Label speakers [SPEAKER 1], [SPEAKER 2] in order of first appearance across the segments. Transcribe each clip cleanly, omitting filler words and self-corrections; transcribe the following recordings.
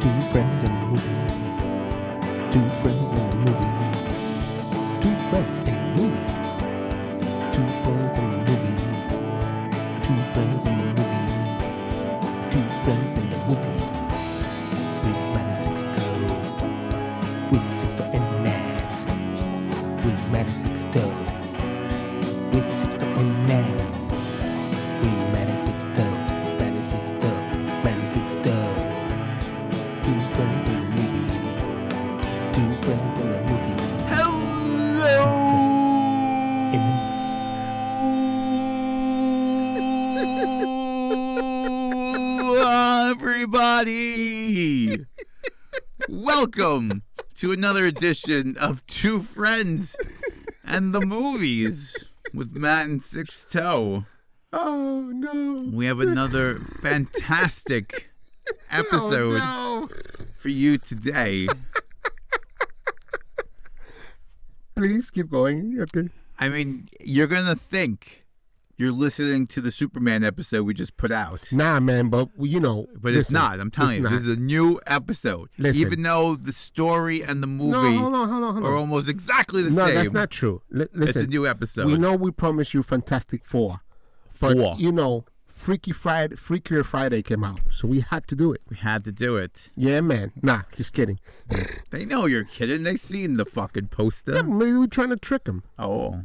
[SPEAKER 1] Two friends in the movie. Two friends in the movie. Two friends in the movie. Two friends in the movie. Two friends in the movie. Two friends in the movie. With Matt and Sixto. With Sixto and Matt. With Matt and Sixto. With Sixto and Matt. With Matt and Sixto. Matt and Sixto. Matt and Sixto. Two friends in the movie. Two friends in the movie.
[SPEAKER 2] Hello, everybody. Welcome to another edition of Two Friends and the Movies with Matt and Sixto.
[SPEAKER 1] Oh no!
[SPEAKER 2] We have another fantastic episode for you today.
[SPEAKER 1] Please keep going. Okay.
[SPEAKER 2] I mean, you're going to think you're listening to the Superman episode we just put out.
[SPEAKER 1] Nah, man, but you know.
[SPEAKER 2] But it's not. I'm telling you, this is a new episode.
[SPEAKER 1] Listen.
[SPEAKER 2] Even though the story and the movie
[SPEAKER 1] hold on.
[SPEAKER 2] are almost exactly the same.
[SPEAKER 1] No, that's not true. Listen,
[SPEAKER 2] it's a new episode.
[SPEAKER 1] we know we promised you Fantastic Four. But, you know, Freakier Friday came out, so we had to do it.
[SPEAKER 2] We had to do it.
[SPEAKER 1] Yeah, man. Nah, just kidding.
[SPEAKER 2] They know you're kidding. They seen the fucking poster.
[SPEAKER 1] Yeah, maybe we're trying to trick them.
[SPEAKER 2] Oh.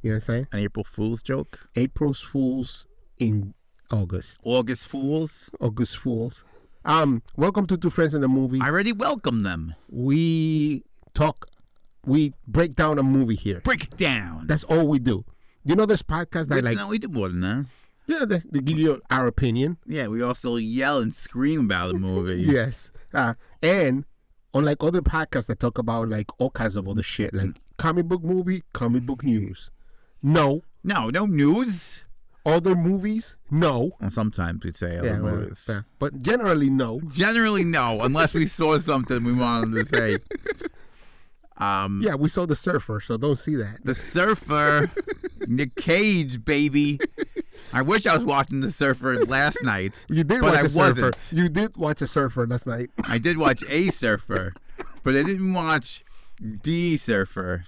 [SPEAKER 1] You know what I'm saying?
[SPEAKER 2] An April Fool's joke?
[SPEAKER 1] April's Fools in August.
[SPEAKER 2] August Fools?
[SPEAKER 1] August Fools. Welcome to Two Friends in the Movie.
[SPEAKER 2] I already welcomed them.
[SPEAKER 1] We break down a movie here.
[SPEAKER 2] Break it down.
[SPEAKER 1] That's all we do. You know this podcast that
[SPEAKER 2] No, we do more than that.
[SPEAKER 1] Yeah, they give you our opinion.
[SPEAKER 2] Yeah, we also yell and scream about the movie.
[SPEAKER 1] Yes. And unlike other podcasts that talk about like all kinds of other shit, like comic book movie, comic book news. No.
[SPEAKER 2] No news.
[SPEAKER 1] Other movies? No.
[SPEAKER 2] Well, sometimes we'd say other movies.
[SPEAKER 1] Yeah. But generally, no.
[SPEAKER 2] Generally, no, unless we saw something we wanted to say.
[SPEAKER 1] Yeah, we saw The Surfer, so don't see that.
[SPEAKER 2] The Surfer, Nick Cage, baby. I wish I was watching The Surfer last night.
[SPEAKER 1] You did
[SPEAKER 2] but
[SPEAKER 1] watch
[SPEAKER 2] I
[SPEAKER 1] a Surfer.
[SPEAKER 2] wasn't.
[SPEAKER 1] You did watch a Surfer last night.
[SPEAKER 2] I did watch a Surfer, but I didn't watch the Surfer.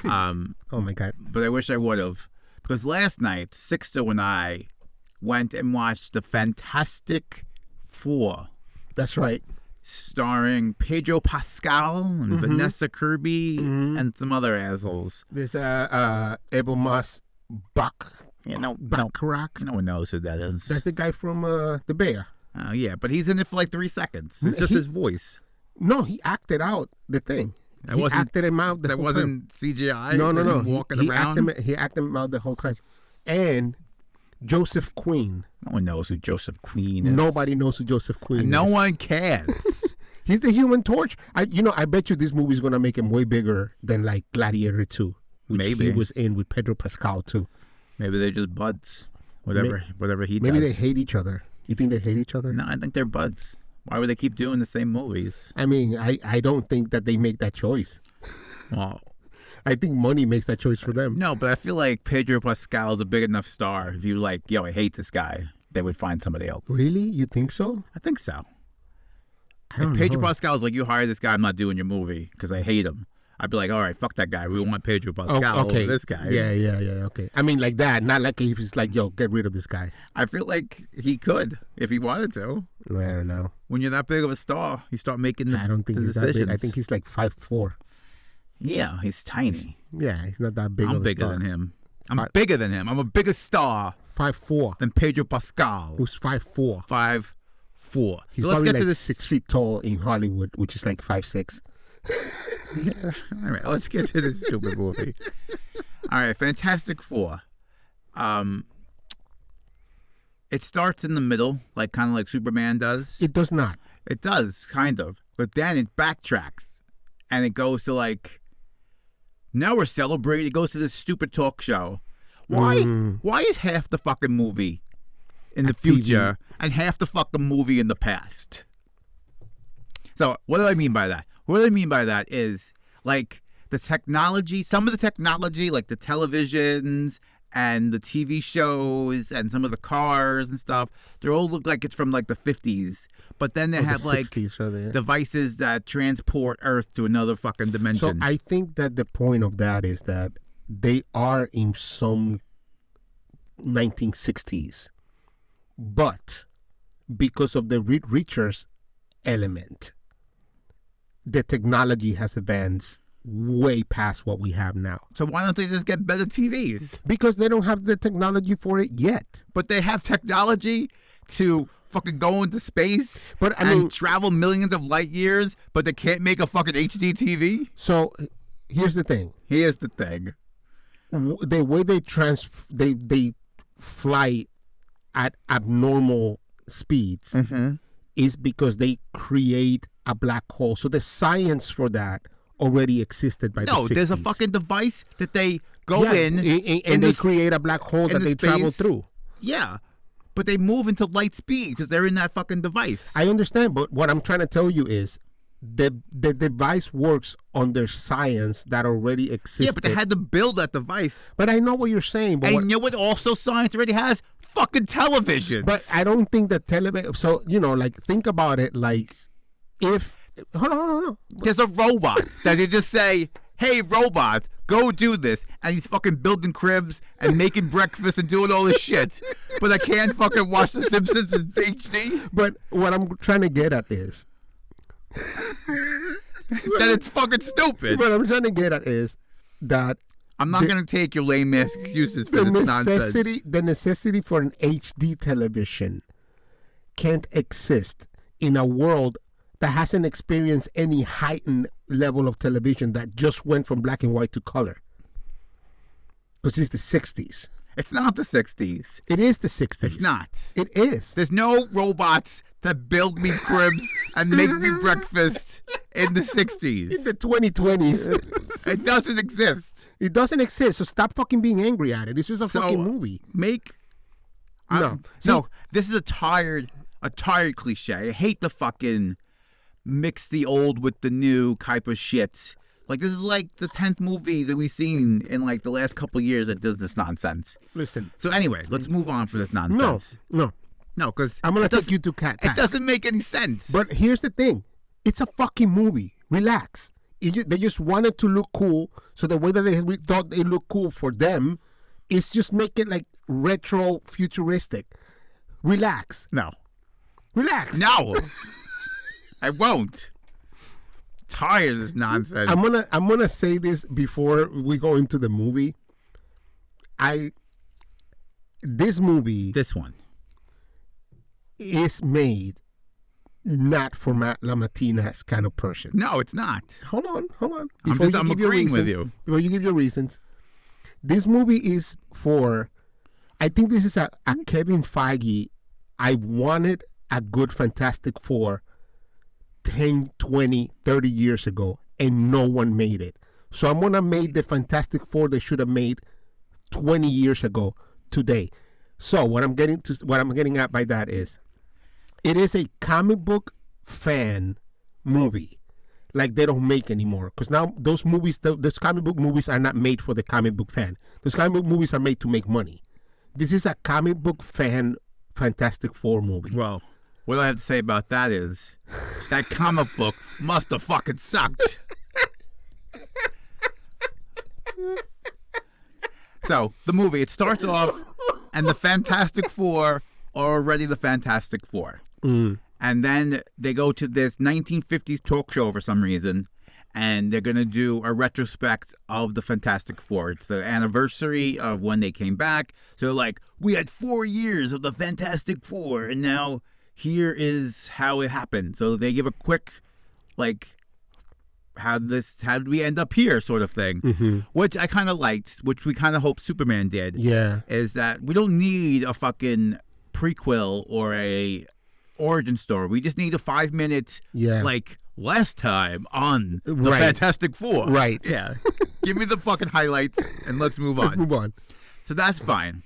[SPEAKER 1] Oh my God.
[SPEAKER 2] But I wish I would have. Because last night, Sixto and I went and watched The Fantastic Four.
[SPEAKER 1] That's right.
[SPEAKER 2] Starring Pedro Pascal and Vanessa Kirby and some other assholes.
[SPEAKER 1] There's Abel Moss Bach.
[SPEAKER 2] Yeah, no one knows who that is.
[SPEAKER 1] That's the guy from The Bear.
[SPEAKER 2] Oh, yeah, but he's in it for like 3 seconds. It's just his voice.
[SPEAKER 1] No, he acted out the thing. He acted him out the whole time.
[SPEAKER 2] That wasn't CGI?
[SPEAKER 1] No.
[SPEAKER 2] Walking around?
[SPEAKER 1] He acted him out the whole time. And Joseph Queen.
[SPEAKER 2] No one knows who Joseph Queen is.
[SPEAKER 1] Nobody knows who Joseph Queen is.
[SPEAKER 2] No one cares.
[SPEAKER 1] He's the Human Torch. I bet you this movie's going to make him way bigger than like Gladiator 2. Which
[SPEAKER 2] Maybe.
[SPEAKER 1] he was in with Pedro Pascal too.
[SPEAKER 2] Maybe they're just buds. Whatever he does.
[SPEAKER 1] Maybe they hate each other. You think they hate each other?
[SPEAKER 2] No, I think they're buds. Why would they keep doing the same movies?
[SPEAKER 1] I mean, I don't think that they make that choice.
[SPEAKER 2] Well,
[SPEAKER 1] I think money makes that choice for them.
[SPEAKER 2] no, but I feel like Pedro Pascal is a big enough star. If you like, I hate this guy, they would find somebody else.
[SPEAKER 1] Really? You think so?
[SPEAKER 2] I think so.
[SPEAKER 1] I don't
[SPEAKER 2] If Pedro
[SPEAKER 1] know.
[SPEAKER 2] Pascal is like, you hire this guy, I'm not doing your movie because I hate him. I'd be like, all right, fuck that guy. We want Pedro Pascal over this guy.
[SPEAKER 1] Yeah, okay. I mean, like that. Not like if it's like, get rid of this guy.
[SPEAKER 2] I feel like he could if he wanted to.
[SPEAKER 1] I don't know.
[SPEAKER 2] When you're that big of a star, you start making
[SPEAKER 1] I don't think
[SPEAKER 2] the
[SPEAKER 1] he's
[SPEAKER 2] decisions.
[SPEAKER 1] that big. I think he's like 5'4".
[SPEAKER 2] Yeah, he's tiny.
[SPEAKER 1] Yeah, he's not that big
[SPEAKER 2] I'm
[SPEAKER 1] of a
[SPEAKER 2] bigger
[SPEAKER 1] star.
[SPEAKER 2] than him. I'm bigger than him. I'm a bigger star
[SPEAKER 1] 5'4".
[SPEAKER 2] than Pedro Pascal.
[SPEAKER 1] Who's 5'4"?
[SPEAKER 2] 5'4".
[SPEAKER 1] He's
[SPEAKER 2] So let's
[SPEAKER 1] probably
[SPEAKER 2] get to
[SPEAKER 1] like
[SPEAKER 2] this
[SPEAKER 1] 6 feet tall in Hollywood, which is like 5'6".
[SPEAKER 2] All right, let's get to this stupid movie. All right, Fantastic Four. It starts in the middle, kind of like Superman does.
[SPEAKER 1] It does not.
[SPEAKER 2] It does, kind of. But then it backtracks. And it goes to now we're celebrating. It goes to this stupid talk show. Why is half the fucking movie in the future and half the fucking movie in the past? So what do I mean by that? What I mean by that is the technology, some of the technology, like the televisions and the TV shows and some of the cars and stuff, they all look like it's from like the 50s. But then they have
[SPEAKER 1] the
[SPEAKER 2] like
[SPEAKER 1] 60s, rather.
[SPEAKER 2] devices that transport Earth to another fucking
[SPEAKER 1] So
[SPEAKER 2] dimension.
[SPEAKER 1] I think that the point of that is that they are in some 1960s, but because of the Reed Richards element, the technology has advanced way past what we have now.
[SPEAKER 2] So why don't they just get better TVs?
[SPEAKER 1] Because they don't have the technology for it yet.
[SPEAKER 2] But they have technology to fucking go into space
[SPEAKER 1] But I
[SPEAKER 2] and
[SPEAKER 1] mean,
[SPEAKER 2] travel millions of light years, but they can't make a fucking HD TV?
[SPEAKER 1] so here's the thing.
[SPEAKER 2] Here's the thing.
[SPEAKER 1] The way they fly at abnormal speeds is because they create a black hole. So the science for that already existed by the 60s.
[SPEAKER 2] No, there's a fucking device that they go in
[SPEAKER 1] and they create a black hole that
[SPEAKER 2] the
[SPEAKER 1] they travel
[SPEAKER 2] space.
[SPEAKER 1] through.
[SPEAKER 2] Yeah, but they move into light speed because they're in that fucking device.
[SPEAKER 1] I understand, but what I'm trying to tell you is the device works on their science that already existed.
[SPEAKER 2] Yeah, but they had to build that device.
[SPEAKER 1] But I know what you're saying. But
[SPEAKER 2] And you know what also science already has? Fucking televisions.
[SPEAKER 1] But I don't think that television. So like think about it. Like if hold on.
[SPEAKER 2] There's a robot that they just say, "Hey, robot, go do this," and he's fucking building cribs and making breakfast and doing all this shit. But I can't fucking watch The Simpsons in HD.
[SPEAKER 1] But what I'm trying to get at is
[SPEAKER 2] That it's fucking stupid.
[SPEAKER 1] what I'm trying to get at is that
[SPEAKER 2] I'm not gonna take your lame ass excuses for
[SPEAKER 1] the
[SPEAKER 2] this nonsense.
[SPEAKER 1] necessity for an HD television can't exist in a world that hasn't experienced any heightened level of television that just went from black and white to color. Because it's the 60s.
[SPEAKER 2] It's not the 60s.
[SPEAKER 1] It is the 60s.
[SPEAKER 2] It's not.
[SPEAKER 1] It is.
[SPEAKER 2] There's no robots that build me cribs and make me breakfast in the 60s.
[SPEAKER 1] In the 2020s.
[SPEAKER 2] It doesn't exist.
[SPEAKER 1] It doesn't exist. So stop fucking being angry at it. It's just a fucking movie. No.
[SPEAKER 2] No, this is a tired cliche. I hate the fucking mix the old with the new type of shit. Like, this is like the 10th movie that we've seen in like the last couple of years that does this nonsense.
[SPEAKER 1] Listen.
[SPEAKER 2] So anyway, let's move on from this nonsense.
[SPEAKER 1] No.
[SPEAKER 2] No, because
[SPEAKER 1] I'm going to take you to cat.
[SPEAKER 2] it doesn't make any sense.
[SPEAKER 1] But here's the thing. It's a fucking movie. Relax. They just wanted to look cool. So the way that they thought they look cool for them is just make it like retro futuristic. Relax.
[SPEAKER 2] No.
[SPEAKER 1] Relax.
[SPEAKER 2] No. I won't. Tired of this nonsense.
[SPEAKER 1] I'm gonna say this before we go into the movie. This movie
[SPEAKER 2] This one.
[SPEAKER 1] is made not for Matt LaMartina's kind of person.
[SPEAKER 2] No, it's not.
[SPEAKER 1] Hold on.
[SPEAKER 2] I'm agreeing with you.
[SPEAKER 1] Before you give your reasons, this movie is for. I think this is a Kevin Feige. I wanted a good Fantastic Four 10, 20, 30 years ago, and no one made it. So I'm going to make the Fantastic Four they should have made 20 years ago today. So what I'm getting at by that is it is a comic book fan movie like they don't make anymore. Because now those comic book movies are not made for the comic book fan. Those comic book movies are made to make money. This is a comic book fan Fantastic Four movie.
[SPEAKER 2] Well, what I have to say about that is that comic book must have fucking sucked. So, the movie, it starts off, and the Fantastic Four are already the Fantastic Four. And then they go to this 1950s talk show for some reason, and they're going to do a retrospect of the Fantastic Four. It's the anniversary of when they came back. So, like, we had 4 years of the Fantastic Four, and now here is how it happened. So they give a quick, like, how did we end up here sort of thing, which I kind of liked, which we kind of hope Superman did.
[SPEAKER 1] Yeah.
[SPEAKER 2] Is that we don't need a fucking prequel or a origin story. We just need a 5-minute, like, last time on the Fantastic Four.
[SPEAKER 1] Right.
[SPEAKER 2] Yeah. Give me the fucking highlights and let's move on.
[SPEAKER 1] Let's move on.
[SPEAKER 2] So that's fine.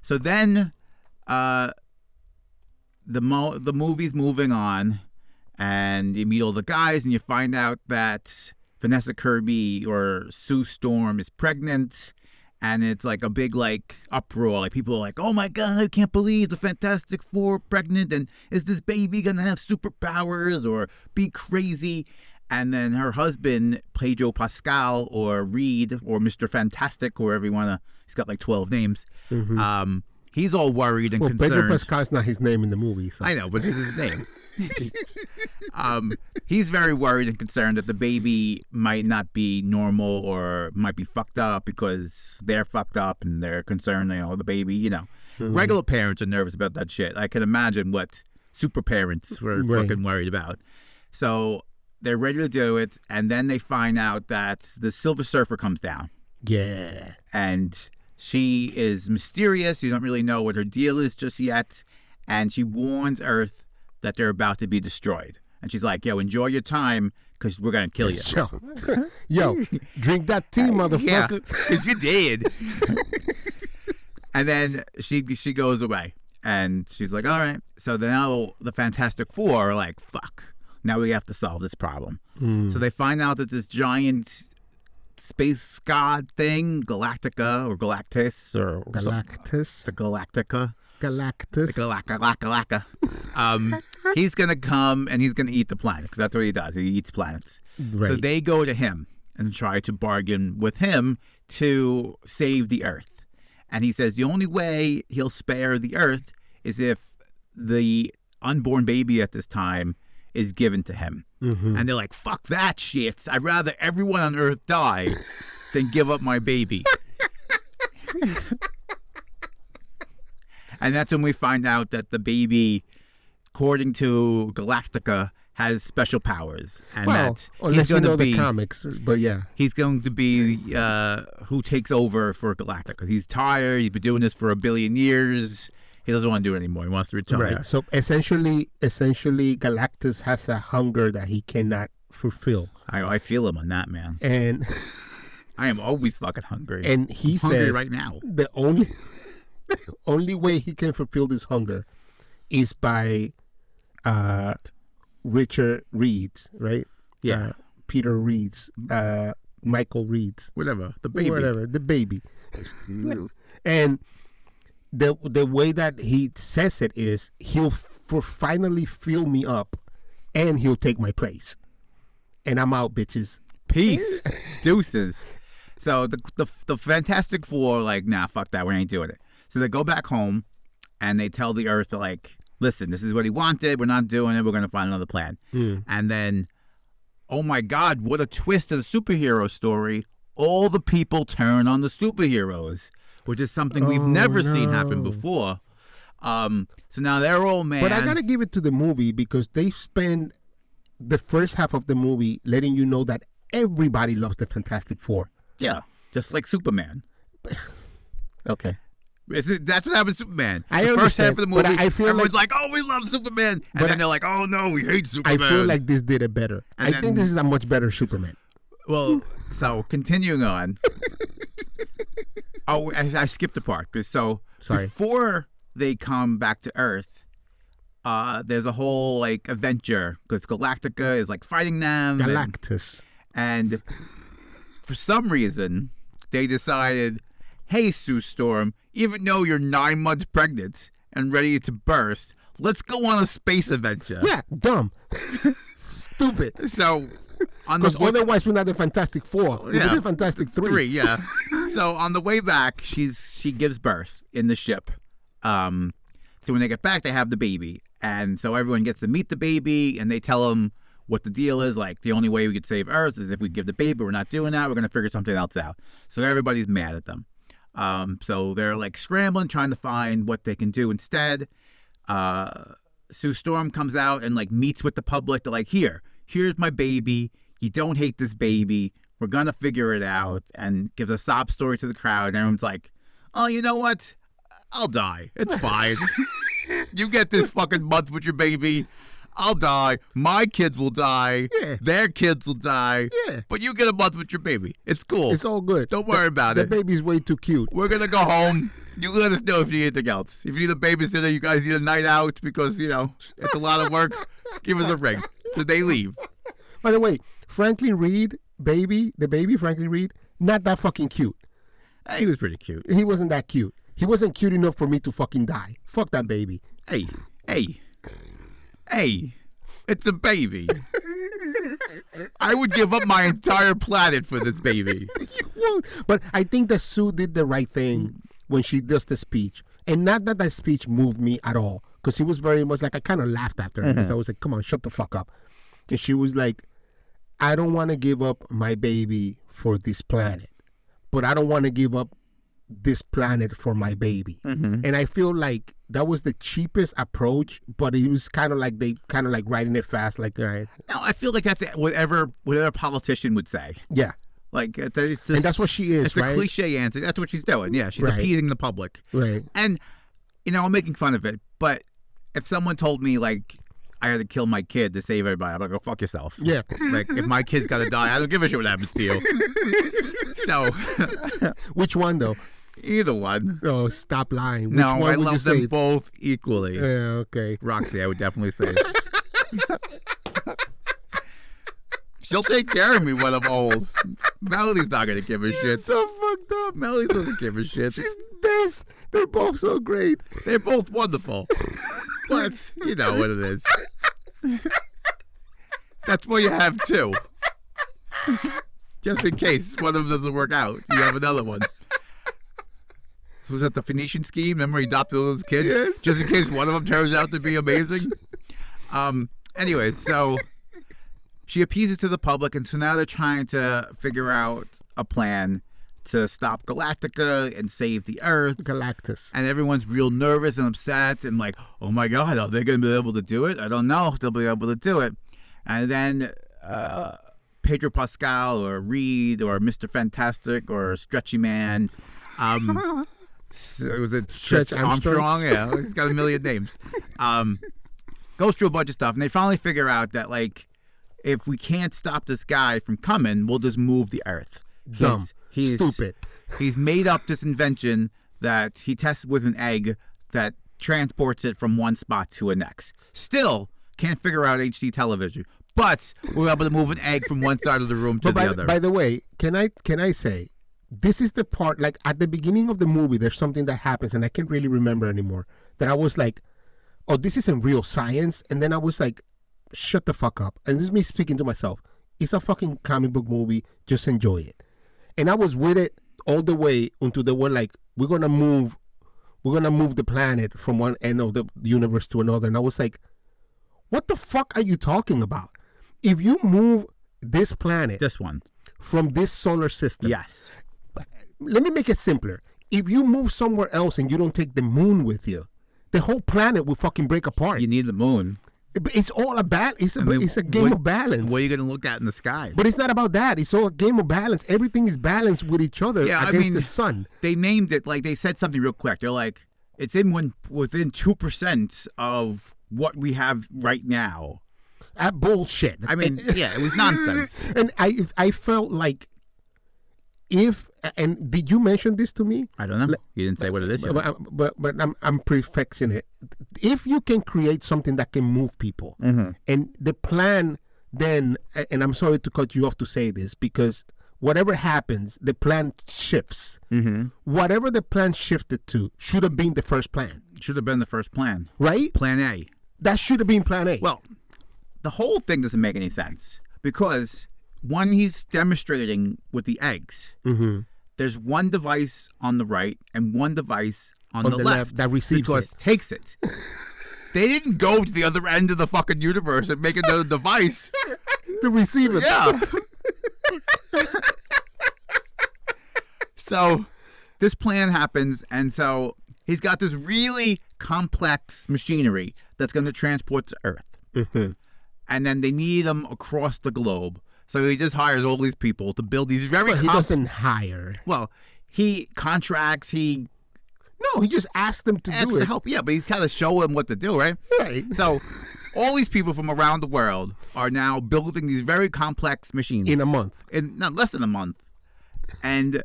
[SPEAKER 2] So then the movie's moving on, and you meet all the guys, and you find out that Vanessa Kirby or Sue Storm is pregnant, And it's like a big like uproar. Like people are like, "Oh my god, I can't believe the Fantastic Four pregnant, and is this baby gonna have superpowers or be crazy?" And then her husband, Pedro Pascal or Reed or Mr. Fantastic, whoever you wanna, he's got like 12 names. He's all worried and concerned.
[SPEAKER 1] Pedro Pascal's not his name in the movie. So.
[SPEAKER 2] I know, but this is his name. He's very worried and concerned that the baby might not be normal or might be fucked up because they're fucked up and they're concerned, the baby, Regular parents are nervous about that shit. I can imagine what super parents were fucking worried about. So they're ready to do it, and then they find out that the Silver Surfer comes down.
[SPEAKER 1] Yeah.
[SPEAKER 2] And she is mysterious. You don't really know what her deal is just yet. And she warns Earth that they're about to be destroyed. And she's like, "Yo, enjoy your time because we're going to kill you."
[SPEAKER 1] Yo, drink that tea, motherfucker.
[SPEAKER 2] Yeah, because you did. And then she goes away. And she's like, all right. So now the Fantastic Four are like, fuck. Now we have to solve this problem. So they find out that this giant space god thing, Galactica or Galactus or
[SPEAKER 1] Galactus.
[SPEAKER 2] the Galactica.
[SPEAKER 1] Galactus.
[SPEAKER 2] Galactica. He's going to come and he's going to eat the planet because that's what he does. He eats planets.
[SPEAKER 1] Right.
[SPEAKER 2] So they go to him and try to bargain with him to save the Earth. And he says the only way he'll spare the Earth is if the unborn baby at this time is given to him. And they're like, fuck that shit. I'd rather everyone on Earth die than give up my baby. And that's when we find out that the baby, according to Galactica, has special powers. And that
[SPEAKER 1] unless you know the comics, but yeah.
[SPEAKER 2] He's going to be who takes over for Galactica. Because he's tired. He's been doing this for 1 billion years. He doesn't want to do it anymore. He wants to retire.
[SPEAKER 1] Right. So essentially, Galactus has a hunger that he cannot fulfill.
[SPEAKER 2] I feel him on that, man.
[SPEAKER 1] And
[SPEAKER 2] I am always fucking hungry.
[SPEAKER 1] And he
[SPEAKER 2] hungry
[SPEAKER 1] says
[SPEAKER 2] right now.
[SPEAKER 1] The only way he can fulfill this hunger is by Richard Reed's, right?
[SPEAKER 2] Yeah.
[SPEAKER 1] Peter Reed's, Michael Reed's.
[SPEAKER 2] Whatever. The baby.
[SPEAKER 1] Whatever. The baby. And the way that he says it is he'll finally fill me up and he'll take my place. And I'm out, bitches.
[SPEAKER 2] Peace. Deuces. So the Fantastic Four are like, nah, fuck that. We ain't doing it. So they go back home and they tell the Earth, like, listen, this is what he wanted. We're not doing it. We're going to find another plan. And then, oh my God, what a twist to the superhero story. All the people turn on the superheroes, which is something we've never seen happen before. So now they're all mad.
[SPEAKER 1] But I got to give it to the movie because they spend the first half of the movie letting you know that everybody loves the Fantastic Four.
[SPEAKER 2] Yeah, just like Superman.
[SPEAKER 1] Okay.
[SPEAKER 2] That's what happened to Superman.
[SPEAKER 1] I
[SPEAKER 2] the
[SPEAKER 1] understand,
[SPEAKER 2] first half of the movie,
[SPEAKER 1] but I feel
[SPEAKER 2] everyone's like, oh, we love Superman. And then they're like, oh, no, we hate Superman.
[SPEAKER 1] I feel like this did it better. I think this is a much better Superman.
[SPEAKER 2] Well, so continuing on. I skipped a part. So before they come back to Earth, there's a whole like adventure because Galactica is like fighting them.
[SPEAKER 1] Galactus.
[SPEAKER 2] And for some reason, they decided, hey, Sue Storm, even though you're 9 months pregnant and ready to burst, let's go on a space adventure.
[SPEAKER 1] Yeah, dumb. Stupid.
[SPEAKER 2] So,
[SPEAKER 1] because otherwise we're not the Fantastic Four. We're the Fantastic Three.
[SPEAKER 2] Yeah. So on the way back, she gives birth in the ship. So when they get back, they have the baby, and so everyone gets to meet the baby, and they tell them what the deal is. Like, the only way we could save Earth is if we give the baby. We're not doing that. We're gonna figure something else out. So everybody's mad at them. So they're like scrambling, trying to find what they can do instead. Sue Storm comes out and like meets with the public. They're like, here's my baby. You don't hate this baby. We're gonna figure it out. And gives a sob story to the crowd. And everyone's like, oh, you know what? I'll die. It's fine. You get this fucking month with your baby. I'll die. My kids will die.
[SPEAKER 1] Yeah.
[SPEAKER 2] Their kids will die.
[SPEAKER 1] Yeah.
[SPEAKER 2] But you get a month with your baby. It's cool.
[SPEAKER 1] It's all good.
[SPEAKER 2] Don't worry about it.
[SPEAKER 1] The baby's way too cute.
[SPEAKER 2] We're going to go home. You let us know if you need anything else. If you need a babysitter, you guys need a night out because, it's a lot of work, give us a ring. So they leave.
[SPEAKER 1] By the way, Franklin Reed, the baby, Franklin Reed, not that fucking cute.
[SPEAKER 2] He was pretty cute.
[SPEAKER 1] He wasn't that cute. He wasn't cute enough for me to fucking die. Fuck that baby.
[SPEAKER 2] Hey. It's a baby. I would give up my entire planet for this baby.
[SPEAKER 1] You won't. But I think that Sue did the right thing when she does the speech. And not that speech moved me at all. Because he was very much like, I kind of laughed after her. Because I was like, come on, shut the fuck up. And she was like, I don't want to give up my baby for this planet. But I don't want to give up this planet for my baby. And I feel like that was the cheapest approach, but it was kind of like they kind of like writing it fast, like, all right.
[SPEAKER 2] No, I feel like that's whatever a politician would say.
[SPEAKER 1] Yeah.
[SPEAKER 2] Like, and
[SPEAKER 1] that's what she is,
[SPEAKER 2] it's
[SPEAKER 1] right?
[SPEAKER 2] It's a cliche answer. That's what she's doing. Yeah, she's
[SPEAKER 1] Right.
[SPEAKER 2] appeasing the public.
[SPEAKER 1] Right.
[SPEAKER 2] And, I'm making fun of it, but if someone told me, like, I had to kill my kid to save everybody, I'm like, go fuck yourself.
[SPEAKER 1] Yeah.
[SPEAKER 2] Like, if my kid's got to die, I don't give a shit what happens to you. So.
[SPEAKER 1] Which one, though?
[SPEAKER 2] Either one.
[SPEAKER 1] Oh, stop lying. Which
[SPEAKER 2] No,
[SPEAKER 1] one
[SPEAKER 2] I
[SPEAKER 1] would you
[SPEAKER 2] love them
[SPEAKER 1] save?
[SPEAKER 2] both equally.
[SPEAKER 1] Yeah, okay.
[SPEAKER 2] Roxy, I would definitely say. She'll take care of me when I'm old. Melody's not going to give a shit.
[SPEAKER 1] So fucked up.
[SPEAKER 2] Melody doesn't give a shit.
[SPEAKER 1] She's best. They're both so great.
[SPEAKER 2] They're both wonderful. But, you know what it is. That's why you have two. Just in case one of them doesn't work out, you have another one. Was that the Phoenician scheme? Remember he adopted all those kids?
[SPEAKER 1] Yes.
[SPEAKER 2] Just in case one of them turns out to be amazing? Anyway, so she appeases to the public, and so now they're trying to figure out a plan to stop Galactica and save the Earth.
[SPEAKER 1] Galactus.
[SPEAKER 2] And everyone's real nervous and upset and like, oh my God, are they going to be able to do it? I don't know if they'll be able to do it. And then Pedro Pascal or Reed or Mr. Fantastic or Stretchy Man. It was a Stretch Armstrong. Yeah, he's got a million names. Goes through a bunch of stuff, and they finally figure out that, like, if we can't stop this guy from coming, we'll just move the Earth.
[SPEAKER 1] Dumb. He's stupid.
[SPEAKER 2] He's made up this invention that he tested with an egg that transports it from one spot to the next. Still can't figure out HD television, but we're able to move an egg from one side of the room to the other.
[SPEAKER 1] By the way, can I say, this is the part, like, at the beginning of the movie, there's something that happens, and I can't really remember anymore, that I was like, oh, this isn't real science. And then I was like, shut the fuck up. And this is me speaking to myself. It's a fucking comic book movie. Just enjoy it. And I was with it all the way until they were like, we're gonna move the planet from one end of the universe to another. And I was like, what the fuck are you talking about? If you move this planet,
[SPEAKER 2] this one,
[SPEAKER 1] from this solar system,
[SPEAKER 2] yes.
[SPEAKER 1] Let me make it simpler. If you move somewhere else and you don't take the moon with you, the whole planet will fucking break apart.
[SPEAKER 2] You need the moon.
[SPEAKER 1] It's all about, it's a game of balance.
[SPEAKER 2] What are you going to look at in the sky?
[SPEAKER 1] But it's not about that. It's all a game of balance. Everything is balanced with each other against the sun.
[SPEAKER 2] They named it, like, they said something real quick. They're like, it's within 2% of what we have right now.
[SPEAKER 1] Bullshit.
[SPEAKER 2] I mean, yeah, it was nonsense.
[SPEAKER 1] And I felt like and did you mention this to me?
[SPEAKER 2] I don't know. You didn't say what it is yet.
[SPEAKER 1] But I'm prefixing it. If you can create something that can move people, and the plan then, and I'm sorry to cut you off to say this, because whatever happens, the plan shifts. Whatever the plan shifted to should have been the first plan.
[SPEAKER 2] Should have been the first plan.
[SPEAKER 1] Right?
[SPEAKER 2] Plan A.
[SPEAKER 1] That should have been plan A.
[SPEAKER 2] Well, the whole thing doesn't make any sense because when he's demonstrating with the eggs, there's one device on the right and one device on the left
[SPEAKER 1] that receives
[SPEAKER 2] because
[SPEAKER 1] it.
[SPEAKER 2] Takes it. They didn't go to the other end of the fucking universe and make another device
[SPEAKER 1] to receive it.
[SPEAKER 2] Yeah. So this plan happens, and so he's got this really complex machinery that's going to transport to Earth. And then they need them across the globe. So he just hires all these people to build these very
[SPEAKER 1] he doesn't hire.
[SPEAKER 2] Well, he contracts,
[SPEAKER 1] he just asks them to do it.
[SPEAKER 2] To help, yeah, but he's kind of showing them what to do, right?
[SPEAKER 1] Right.
[SPEAKER 2] So all these people from around the world are now building these very complex machines.
[SPEAKER 1] In a month.
[SPEAKER 2] In not less than a month. And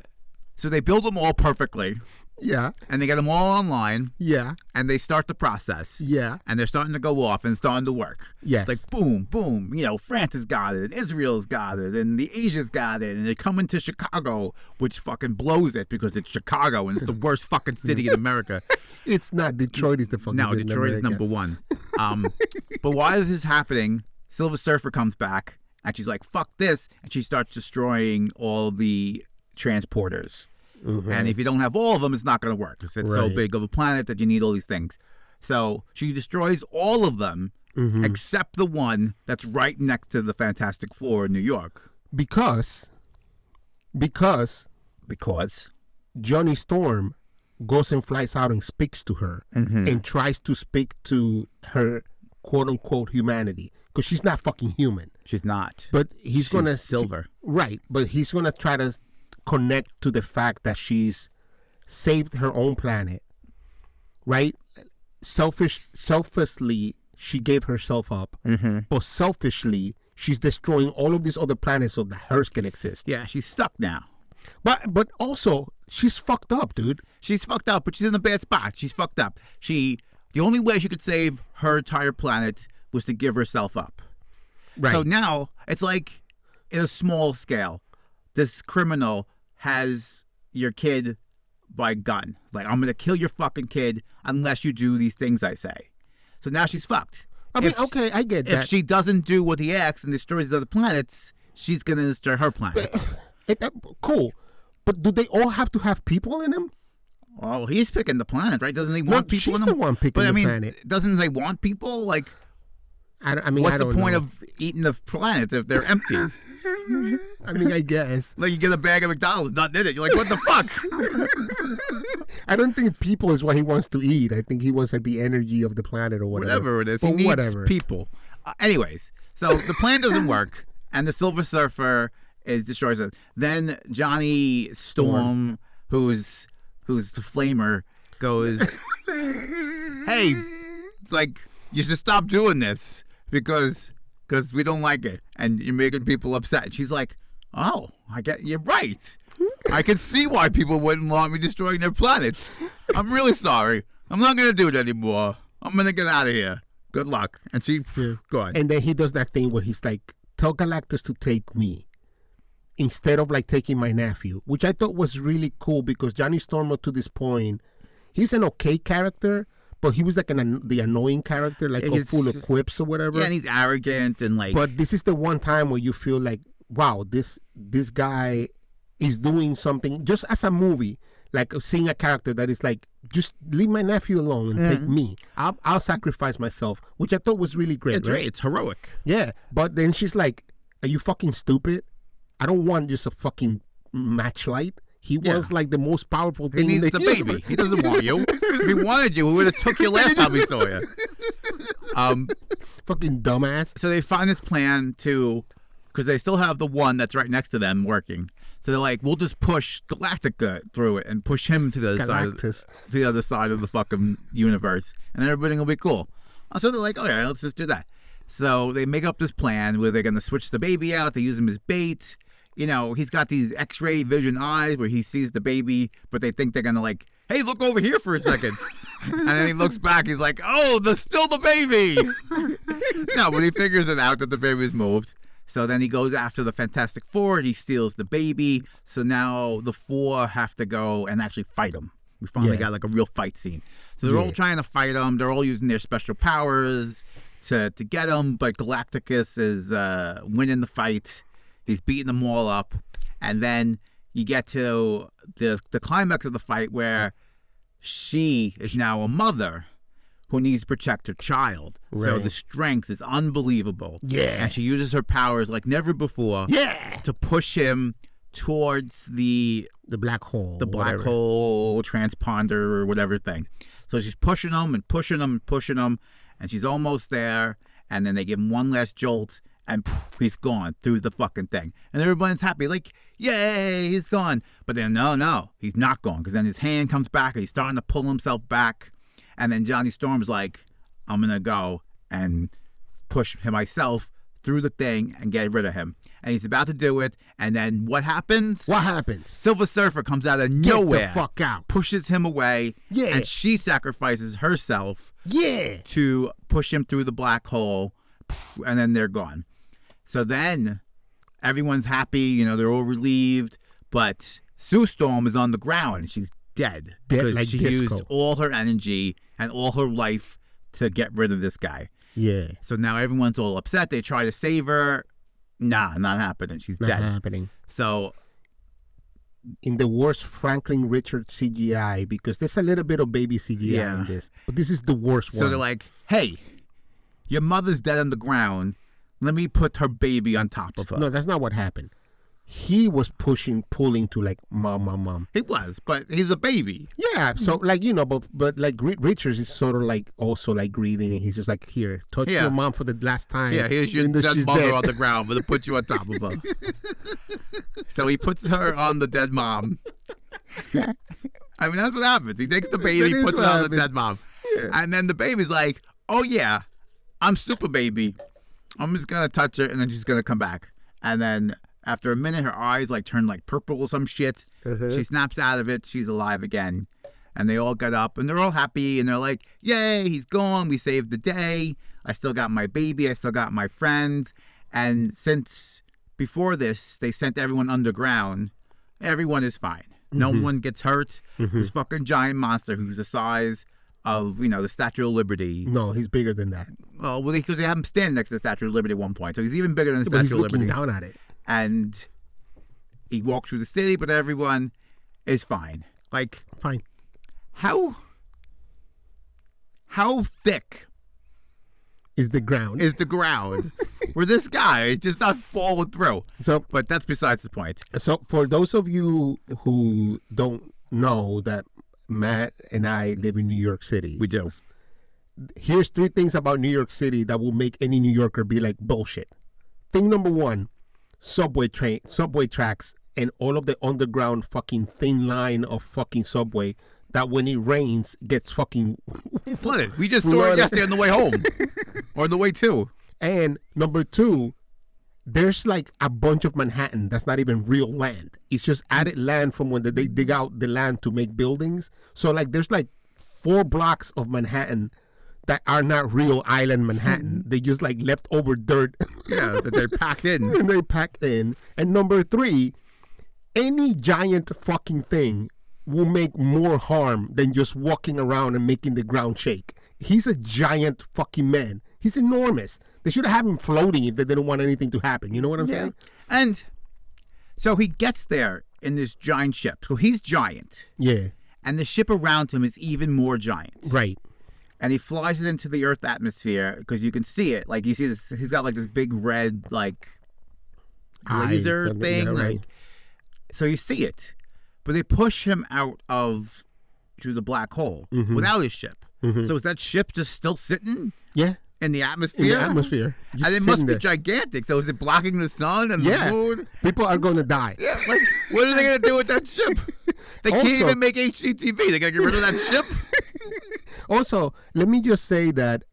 [SPEAKER 2] so they build them all perfectly.
[SPEAKER 1] Yeah.
[SPEAKER 2] And they get them all online.
[SPEAKER 1] Yeah.
[SPEAKER 2] And they start the process.
[SPEAKER 1] Yeah.
[SPEAKER 2] And they're starting to go off and starting to work.
[SPEAKER 1] Yes.
[SPEAKER 2] It's like boom, boom. France has got it, and Israel's got it, and the Asia's got it, and they're coming to Chicago, which fucking blows it because it's Chicago and it's the worst fucking city in America.
[SPEAKER 1] It's not. Detroit is the fucking city
[SPEAKER 2] Detroit
[SPEAKER 1] in
[SPEAKER 2] is
[SPEAKER 1] America.
[SPEAKER 2] number one. But while this is happening, Silver Surfer comes back, and she's like, fuck this, and she starts destroying all the transporters.
[SPEAKER 1] Mm-hmm.
[SPEAKER 2] And if you don't have all of them, it's not going to work because it's so
[SPEAKER 1] Right.
[SPEAKER 2] big of a planet that you need all these things. So she destroys all of them
[SPEAKER 1] Mm-hmm.
[SPEAKER 2] except the one that's right next to the Fantastic Four in New York.
[SPEAKER 1] Because Johnny Storm goes and flies out and speaks to her and tries to speak to her quote-unquote humanity because she's not fucking human.
[SPEAKER 2] She's not.
[SPEAKER 1] But he's going to...
[SPEAKER 2] Silver.
[SPEAKER 1] Right, but he's going to try to connect to the fact that she's saved her own planet, right? Selfishly, she gave herself up, but selfishly, she's destroying all of these other planets so that hers can exist.
[SPEAKER 2] Yeah, she's stuck now.
[SPEAKER 1] But also, she's fucked up, dude.
[SPEAKER 2] She's fucked up, but she's in a bad spot. She's fucked up. The only way she could save her entire planet was to give herself up.
[SPEAKER 1] Right.
[SPEAKER 2] So now, it's like, in a small scale, this criminal has your kid by gun. Like, I'm going to kill your fucking kid unless you do these things I say. So now she's fucked.
[SPEAKER 1] I mean, okay, I get that.
[SPEAKER 2] If she doesn't do what he asks and destroys the other planets, she's going to destroy her planet.
[SPEAKER 1] Cool. But do they all have to have people in them?
[SPEAKER 2] Oh, he's picking the planet, right? Doesn't he want people
[SPEAKER 1] she's
[SPEAKER 2] in them?
[SPEAKER 1] the one picking the planet.
[SPEAKER 2] Doesn't they want people? Like,
[SPEAKER 1] what's
[SPEAKER 2] the point of eating the planets if they're empty?
[SPEAKER 1] I mean, I guess.
[SPEAKER 2] Like, you get a bag of McDonald's, nothing in it. You're like, what the fuck?
[SPEAKER 1] I don't think people is what he wants to eat. I think he wants like the energy of the planet or whatever.
[SPEAKER 2] Whatever it is.
[SPEAKER 1] But
[SPEAKER 2] He needs
[SPEAKER 1] whatever.
[SPEAKER 2] people. Anyways, so the plan doesn't work, and the Silver Surfer destroys it. Then Johnny Storm, who's the flamer, goes, hey, it's like, you should stop doing this because we don't like it, and you're making people upset. And she's like, oh, you're right. I can see why people wouldn't want me destroying their planets. I'm really sorry. I'm not going to do it anymore. I'm going to get out of here. Good luck. And she, go on.
[SPEAKER 1] And then he does that thing where he's like, tell Galactus to take me instead of like taking my nephew, which I thought was really cool because Johnny Storm up to this point, he's an okay character, but he was like the annoying character, like full of quips or whatever.
[SPEAKER 2] Yeah, and he's arrogant and like...
[SPEAKER 1] But this is the one time where you feel like, wow, this guy is doing something just as a movie, like seeing a character that is like, just leave my nephew alone and take me. I'll sacrifice myself, which I thought was really great.
[SPEAKER 2] It's right. It's heroic.
[SPEAKER 1] Yeah, but then she's like, are you fucking stupid? I don't want just a fucking matchlight. He was like the most powerful thing
[SPEAKER 2] He
[SPEAKER 1] in
[SPEAKER 2] needs
[SPEAKER 1] the
[SPEAKER 2] the
[SPEAKER 1] universe.
[SPEAKER 2] baby. He doesn't want you. If he wanted you, we would have took you last time we saw you.
[SPEAKER 1] Fucking dumbass.
[SPEAKER 2] So they find this plan because they still have the one that's right next to them working. So they're like, we'll just push Galactica through it and push him to the other side of the fucking universe, and everything will be cool. So they're like, okay, let's just do that. So they make up this plan where they're gonna switch the baby out. They use him as bait. He's got these X-ray vision eyes where he sees the baby, but they think they're gonna like, hey, look over here for a second. And then he looks back. He's like, oh, there's still the baby. No, but he figures it out that the baby's moved. So then he goes after the Fantastic Four and he steals the baby. So now the four have to go and actually fight him. We finally got like a real fight scene. So they're all trying to fight him. They're all using their special powers to get him. But Galacticus is winning the fight. He's beating them all up. And then you get to the climax of the fight where she is now a mother who needs to protect her child.
[SPEAKER 1] Right.
[SPEAKER 2] So the strength is unbelievable.
[SPEAKER 1] Yeah.
[SPEAKER 2] And she uses her powers like never before to push him towards the
[SPEAKER 1] black hole.
[SPEAKER 2] The black hole transponder or whatever thing. So she's pushing him and pushing him and pushing him, and she's almost there. And then they give him one last jolt, and poof, he's gone through the fucking thing. And everyone's happy, like, yay, he's gone. But then, no, he's not gone, because then his hand comes back, and he's starting to pull himself back. And then Johnny Storm's like, I'm going to go and push him myself through the thing and get rid of him. and he's about to do it, and then what happens?
[SPEAKER 1] What happens?
[SPEAKER 2] Silver Surfer comes out of nowhere.
[SPEAKER 1] Get the fuck out.
[SPEAKER 2] Pushes him away.
[SPEAKER 1] Yeah.
[SPEAKER 2] And she sacrifices herself.
[SPEAKER 1] Yeah.
[SPEAKER 2] To push him through the black hole, and then they're gone. So then everyone's happy, they're all relieved, but Sue Storm is on the ground and she's dead because
[SPEAKER 1] like
[SPEAKER 2] she
[SPEAKER 1] disco.
[SPEAKER 2] used all her energy and all her life to get rid of this guy.
[SPEAKER 1] Yeah.
[SPEAKER 2] So now everyone's all upset. They try to save her. Nah, not happening. She's
[SPEAKER 1] Not
[SPEAKER 2] dead.
[SPEAKER 1] happening.
[SPEAKER 2] So
[SPEAKER 1] In the worst Franklin Richards CGI, because there's a little bit of baby CGI in this, but this is the worst one.
[SPEAKER 2] So they're like, hey, your mother's dead on the ground. Let me put her baby on top of her.
[SPEAKER 1] No, that's not what happened. He was pulling to like mom.
[SPEAKER 2] He was, but he's a baby.
[SPEAKER 1] Yeah, so like but like Richards is sort of like also like grieving, and he's just like, here, touch
[SPEAKER 2] Yeah.
[SPEAKER 1] your mom for the last time.
[SPEAKER 2] Yeah, here's your
[SPEAKER 1] even though
[SPEAKER 2] dead
[SPEAKER 1] she's
[SPEAKER 2] mother
[SPEAKER 1] dead.
[SPEAKER 2] on the ground, but to put you on top of her. So he puts her on the dead mom. I mean, that's what happens. He takes the baby,
[SPEAKER 1] That is
[SPEAKER 2] puts it
[SPEAKER 1] what
[SPEAKER 2] on the
[SPEAKER 1] happens.
[SPEAKER 2] dead mom.
[SPEAKER 1] Yeah.
[SPEAKER 2] And then the baby's like, oh, yeah, I'm super baby. I'm just going to touch her, and then she's going to come back. And then after a minute, her eyes like turn like purple or some shit. She snaps out of it. She's alive again. And they all get up, and they're all happy, and they're like, yay, he's gone. We saved the day. I still got my baby. I still got my friend. And since before this, they sent everyone underground, everyone is fine. No one gets hurt. This fucking giant monster who's the size of, the Statue of Liberty.
[SPEAKER 1] No, he's bigger than that.
[SPEAKER 2] Well, because they have him stand next to the Statue of Liberty at one point. So he's even bigger than the
[SPEAKER 1] But he's
[SPEAKER 2] Statue of
[SPEAKER 1] looking
[SPEAKER 2] Liberty.
[SPEAKER 1] down at it.
[SPEAKER 2] And he walks through the city, but everyone is fine. Like,
[SPEAKER 1] Fine.
[SPEAKER 2] how thick
[SPEAKER 1] Is the ground.
[SPEAKER 2] is the ground where this guy is just not falling through?
[SPEAKER 1] So
[SPEAKER 2] But that's besides the point.
[SPEAKER 1] So for those of you who don't know that Matt and I live in New York City,
[SPEAKER 2] We do.
[SPEAKER 1] here's 3 things about New York City that will make any New Yorker be like, bullshit. Thing number 1, subway tracks, and all of the underground fucking thin line of fucking subway that when it rains gets fucking
[SPEAKER 2] Flooded. We just saw it
[SPEAKER 1] Flooded.
[SPEAKER 2] yesterday on the way home. Or on the way to.
[SPEAKER 1] And number 2, there's like a bunch of Manhattan that's not even real land. It's just added land from when they dig out the land to make buildings. So like there's like 4 blocks of Manhattan that are not real island Manhattan. They just like leftover dirt.
[SPEAKER 2] Yeah, that they packed in.
[SPEAKER 1] And they packed in. And number 3, any giant fucking thing will make more harm than just walking around and making the ground shake. He's a giant fucking man. He's enormous. They should have him floating if they didn't want anything to happen. You know what I'm saying?
[SPEAKER 2] And so he gets there in this giant ship. So he's giant.
[SPEAKER 1] Yeah.
[SPEAKER 2] And the ship around him is even more giant.
[SPEAKER 1] Right.
[SPEAKER 2] And he flies it into the Earth atmosphere because you can see it. Like you see this, he's got like this big red like laser
[SPEAKER 1] Eye,
[SPEAKER 2] thing.
[SPEAKER 1] yeah, right.
[SPEAKER 2] Like, so you see it, but they push him out of to the black hole without his ship. So is that ship just still sitting
[SPEAKER 1] Yeah.
[SPEAKER 2] in the atmosphere?
[SPEAKER 1] In the atmosphere. Just
[SPEAKER 2] And it must
[SPEAKER 1] sitting
[SPEAKER 2] be
[SPEAKER 1] there.
[SPEAKER 2] gigantic. So is it blocking the sun and
[SPEAKER 1] Yeah.
[SPEAKER 2] the moon?
[SPEAKER 1] People are going to die.
[SPEAKER 2] Yeah, like what are they gonna do with that ship? They can't
[SPEAKER 1] Also-
[SPEAKER 2] even make HGTV. They gotta get rid of that ship.
[SPEAKER 1] Also, let me just say that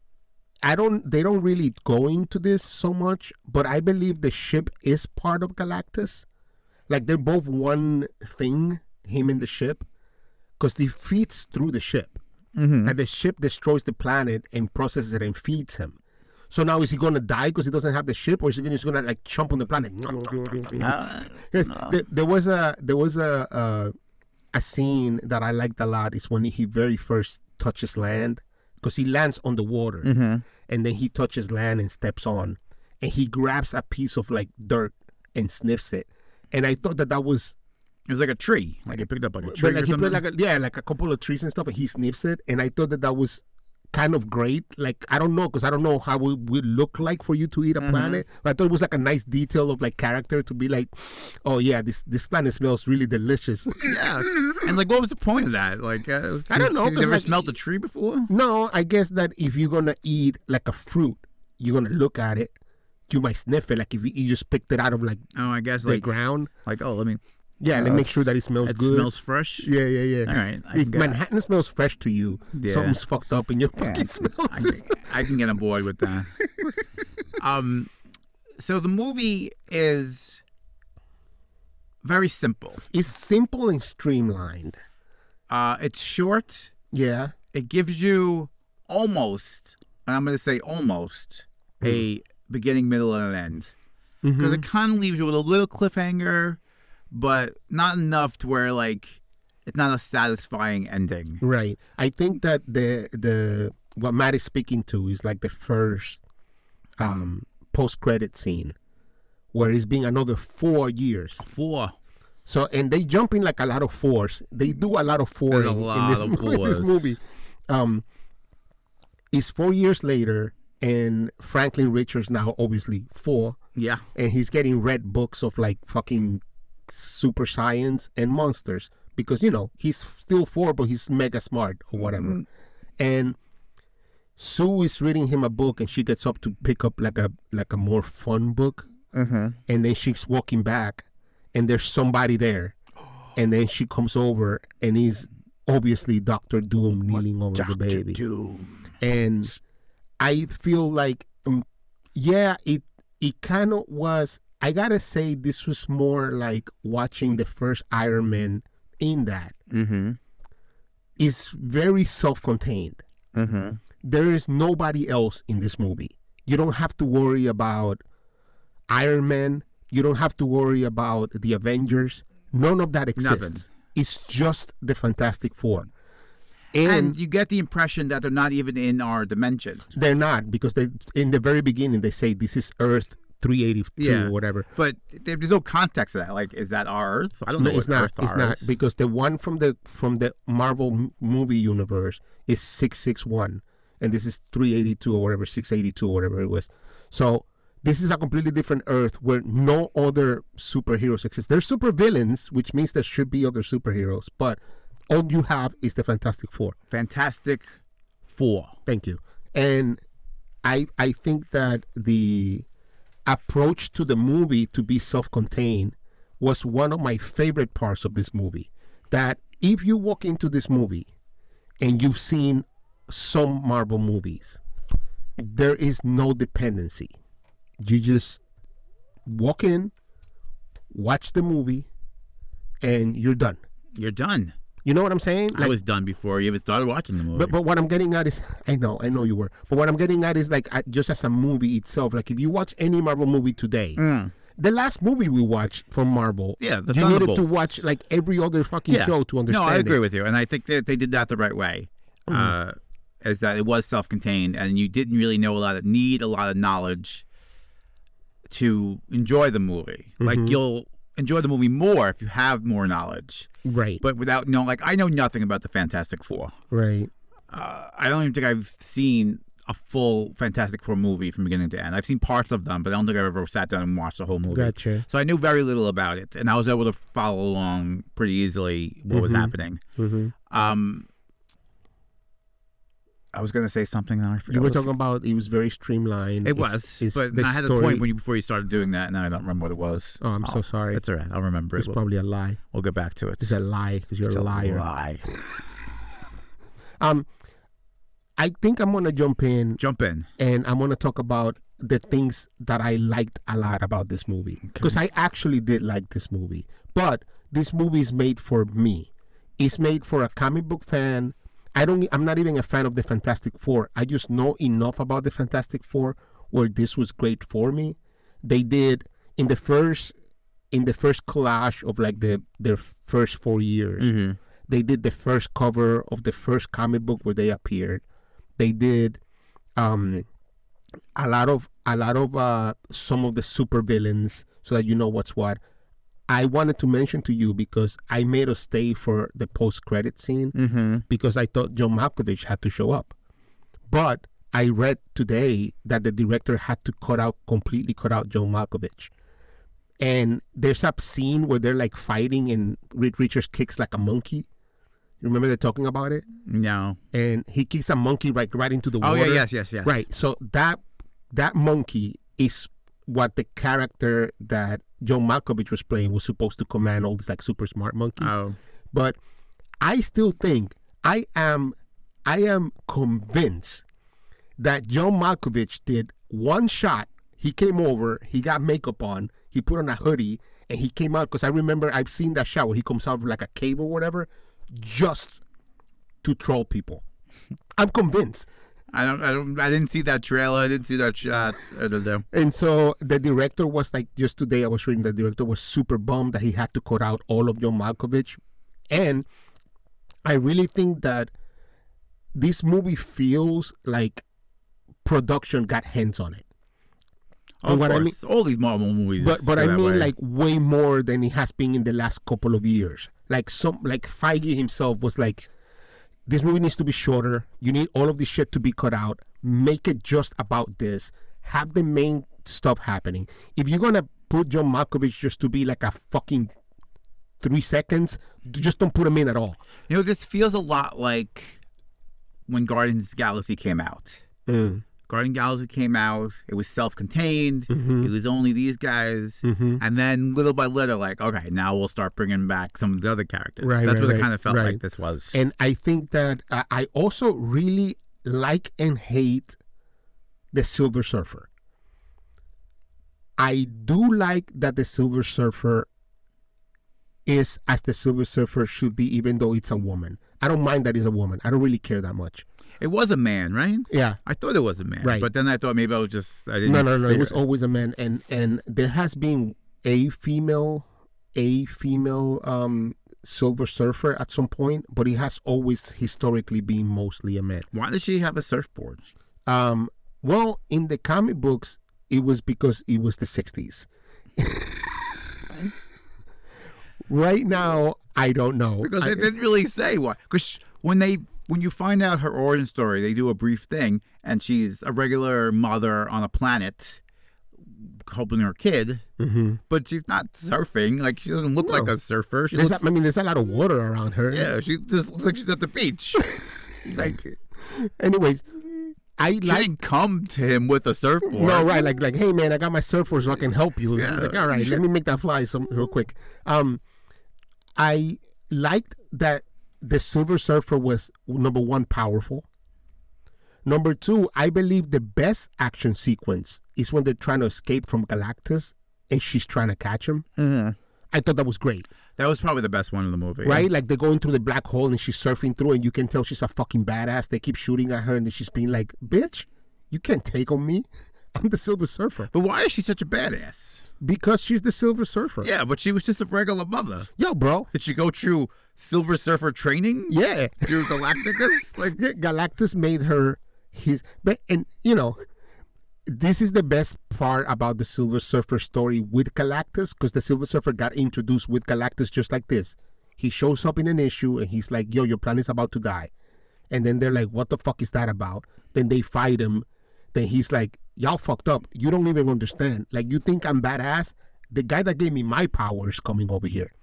[SPEAKER 1] they don't really go into this so much, but I believe the ship is part of Galactus. Like they're both one thing, him and the ship, because he feeds through the ship. And the ship destroys the planet and processes it and feeds him. So now is he going to die because he doesn't have the ship, or is he just going to like jump on the planet? There was a scene that I liked a lot. Is when he very first touches land, because he lands on the water, and then he touches land and steps on, and he grabs a piece of like dirt and sniffs it. And I thought that was.
[SPEAKER 2] It was like a tree. Like he picked up like a tree
[SPEAKER 1] But like
[SPEAKER 2] or
[SPEAKER 1] he
[SPEAKER 2] something.
[SPEAKER 1] put like a couple of trees and stuff, and he sniffs it, and I thought that was kind of great. Like I don't know, because I don't know how it would look like for you to eat a planet. But I thought it was like a nice detail of like character to be like, oh yeah, this planet smells really delicious.
[SPEAKER 2] Yeah. And like, what was the point of that? Like,
[SPEAKER 1] I don't know,
[SPEAKER 2] You
[SPEAKER 1] 'cause,
[SPEAKER 2] never
[SPEAKER 1] like,
[SPEAKER 2] smelled a tree before?
[SPEAKER 1] No, I guess that if you're gonna eat like a fruit, you're gonna look at it. You might sniff it, like if you just picked it out of like
[SPEAKER 2] Oh, I guess
[SPEAKER 1] the
[SPEAKER 2] like
[SPEAKER 1] ground.
[SPEAKER 2] Like, oh, let me.
[SPEAKER 1] Yeah, and make sure that it smells good.
[SPEAKER 2] It smells fresh.
[SPEAKER 1] Yeah, yeah, yeah.
[SPEAKER 2] All right, I
[SPEAKER 1] If
[SPEAKER 2] can get-
[SPEAKER 1] Manhattan smells fresh to you,
[SPEAKER 2] Yeah.
[SPEAKER 1] something's fucked up in your fucking smell
[SPEAKER 2] I
[SPEAKER 1] system.
[SPEAKER 2] can get on board with that. So the movie is very simple.
[SPEAKER 1] It's simple and streamlined.
[SPEAKER 2] It's short.
[SPEAKER 1] Yeah.
[SPEAKER 2] It gives you almost, and I'm going to say almost, a beginning, middle, and an end. Because it kind of leaves you with a little cliffhanger, but not enough to where, like, it's not a satisfying ending.
[SPEAKER 1] Right. I think that the what Matt is speaking to is like the first post-credit scene, where it's been another 4 years.
[SPEAKER 2] 4.
[SPEAKER 1] So, and they jump in like a lot of fours. They do a lot of four in this movie. It's 4 years later, and Franklin Richards now obviously 4.
[SPEAKER 2] Yeah.
[SPEAKER 1] And he's getting read books of like fucking super science and monsters because, you know, he's still 4, but he's mega smart or whatever. And Sue is reading him a book, and she gets up to pick up like a more fun book. And then she's walking back, and there's somebody there. And then she comes over, and he's obviously Dr. Doom kneeling over the baby.
[SPEAKER 2] Doom.
[SPEAKER 1] And I feel like, it kind of was, I gotta say, this was more like watching the first Iron Man in that. It's very self-contained. There is nobody else in this movie. You don't have to worry about Iron Man. You don't have to worry about the Avengers. None of that exists.
[SPEAKER 2] Nothing.
[SPEAKER 1] It's just the Fantastic Four.
[SPEAKER 2] And you get the impression that they're not even in our dimension.
[SPEAKER 1] They're not, because they, in the very beginning, they say this is Earth 382 or whatever.
[SPEAKER 2] But there's no context to that. Like, is that our Earth? I don't know.
[SPEAKER 1] It's not. It's not, because the one from the Marvel movie universe is 661, and this is 382 or whatever, 682 or whatever it was. So this is a completely different Earth where no other superheroes exist. There's supervillains, which means there should be other superheroes, but all you have is the Fantastic Four.
[SPEAKER 2] Fantastic Four.
[SPEAKER 1] Thank you. And I think that the approach to the movie to be self-contained was one of my favorite parts of this movie. That if you walk into this movie and you've seen some Marvel movies, there is no dependency. You just walk in, watch the movie, and you're done.
[SPEAKER 2] You're done.
[SPEAKER 1] You know what I'm saying?
[SPEAKER 2] I was done before you even started watching the movie.
[SPEAKER 1] But what I'm getting at is, I know you were. But what I'm getting at is, like, just as a movie itself, like if you watch any Marvel movie today, the last movie we watched from Marvel,
[SPEAKER 2] the
[SPEAKER 1] you
[SPEAKER 2] Thunderbolts.
[SPEAKER 1] needed to watch like every other fucking show to understand.
[SPEAKER 2] No, I agree with you, and I think that they did that the right way. Is that it was self-contained, and you didn't really need a lot of knowledge to enjoy the movie. Like, you'll enjoy the movie more if you have more knowledge.
[SPEAKER 1] Right.
[SPEAKER 2] But without knowing, like, I know nothing about the Fantastic Four.
[SPEAKER 1] Right.
[SPEAKER 2] I don't even think I've seen a full Fantastic Four movie from beginning to end. I've seen parts of them, but I don't think I've ever sat down and watched the whole movie.
[SPEAKER 1] Gotcha.
[SPEAKER 2] So I knew very little about it, and I was able to follow along pretty easily what was happening. I was going to say something, and I forgot.
[SPEAKER 1] You were talking about it was very streamlined.
[SPEAKER 2] It was, but I had a point before you started doing that, and I don't remember what it was.
[SPEAKER 1] Oh, I'm so sorry.
[SPEAKER 2] It's all right. I'll remember it.
[SPEAKER 1] It's probably a lie.
[SPEAKER 2] We'll get back to it.
[SPEAKER 1] It's a lie because you're a liar.
[SPEAKER 2] Lie.
[SPEAKER 1] I think I'm gonna jump in, and I'm gonna talk about the things that I liked a lot about this movie, because I actually did like this movie. But this movie is made for me. It's made for a comic book fan. I'm not even a fan of the Fantastic Four. I just know enough about the Fantastic Four where this was great for me. They did in the first collage of like their first 4 years. They did the first cover of the first comic book where they appeared. They did a lot of some of the super villains, so that you know what's what. I wanted to mention to you because I made a stay for the post-credit scene because I thought John Malkovich had to show up. But I read today that the director had to completely cut out John Malkovich. And there's a scene where they're like fighting and Reed Richards kicks like a monkey. You remember they're talking about it?
[SPEAKER 2] No.
[SPEAKER 1] And he kicks a monkey right into the water.
[SPEAKER 2] Oh, yeah, yes.
[SPEAKER 1] Right. So that monkey is what the character that John Malkovich was playing was supposed to command all these like super smart monkeys.
[SPEAKER 2] Oh.
[SPEAKER 1] But I still think I am convinced that John Malkovich did one shot.
[SPEAKER 3] he came over, he got makeup on, he put on a hoodie, and he came out, because I remember I've seen that shot where he comes out of like a cave or whatever, just to troll people. I'm convinced.
[SPEAKER 2] I didn't see that trailer. I didn't see that shot. I don't know.
[SPEAKER 3] And so the director was like, just today I was reading, the director was super bummed that he had to cut out all of John Malkovich. And I really think that this movie feels like production got hands on it.
[SPEAKER 2] Of
[SPEAKER 3] what
[SPEAKER 2] course,
[SPEAKER 3] I mean,
[SPEAKER 2] all these Marvel movies.
[SPEAKER 3] but I
[SPEAKER 2] go that
[SPEAKER 3] mean
[SPEAKER 2] way.
[SPEAKER 3] like way more than it has been in the last couple of years. Like Feige himself was like, this movie needs to be shorter. You need all of this shit to be cut out. Make it just about this. Have the main stuff happening. If you're gonna put John Malkovich just to be like a fucking 3 seconds, just don't put him in at all.
[SPEAKER 2] You know, this feels a lot like when Guardians of the Galaxy came out. Guardians of the Galaxy came out. It was self-contained. It was only these guys. And then little by little, like, okay, now we'll start bringing back some of the other characters. That's what it kind of felt like this was.
[SPEAKER 3] And I think that I also really like and hate the Silver Surfer. I do like that the Silver Surfer is as the Silver Surfer should be, even though it's a woman. I don't mind that it's a woman. I don't really care that much.
[SPEAKER 2] It was a man, right?
[SPEAKER 3] Yeah.
[SPEAKER 2] I thought it was a man.
[SPEAKER 3] Right.
[SPEAKER 2] But then I thought maybe I didn't
[SPEAKER 3] No.
[SPEAKER 2] see
[SPEAKER 3] It was always a man. And there has been a female Silver Surfer at some point, but it has always historically been mostly a man.
[SPEAKER 2] Why does she have a surfboard?
[SPEAKER 3] Well, in the comic books, it was because it was the 60s. Right now, I don't know.
[SPEAKER 2] Because they didn't really say why. Because when you find out her origin story, they do a brief thing, and she's a regular mother on a planet helping her kid, but she's not surfing. Like, she doesn't look like a surfer.
[SPEAKER 3] There's a lot of water around her.
[SPEAKER 2] Yeah, she just looks like she's at the beach. Like,
[SPEAKER 3] anyways,
[SPEAKER 2] she didn't come to him with a surfboard.
[SPEAKER 3] No, right? Like, hey man, I got my surfboard so I can help you.
[SPEAKER 2] Yeah.
[SPEAKER 3] Like, all right, let me make that fly real quick. I liked that the Silver Surfer was, number one, powerful. Number two, I believe the best action sequence is when they're trying to escape from Galactus and she's trying to catch him. I thought that was great.
[SPEAKER 2] That was probably the best one in the movie.
[SPEAKER 3] Right? Like, they're going through the black hole and she's surfing through, and you can tell she's a fucking badass. They keep shooting at her and then she's being like, bitch, you can't take on me. I'm the Silver Surfer.
[SPEAKER 2] But why is she such a badass?
[SPEAKER 3] Because she's the Silver Surfer.
[SPEAKER 2] Yeah, but she was just a regular mother.
[SPEAKER 3] Yo, bro.
[SPEAKER 2] Did she go through Silver Surfer training?
[SPEAKER 3] Yeah.
[SPEAKER 2] Through Galactus? Like,
[SPEAKER 3] Galactus made her his... But, and, you know, this is the best part about the Silver Surfer story with Galactus, because the Silver Surfer got introduced with Galactus just like this. He shows up in an issue and he's like, yo, your planet is about to die. And then they're like, what the fuck is that about? Then they fight him. Then he's like, y'all fucked up. You don't even understand. Like, you think I'm badass? The guy that gave me my power is coming over here.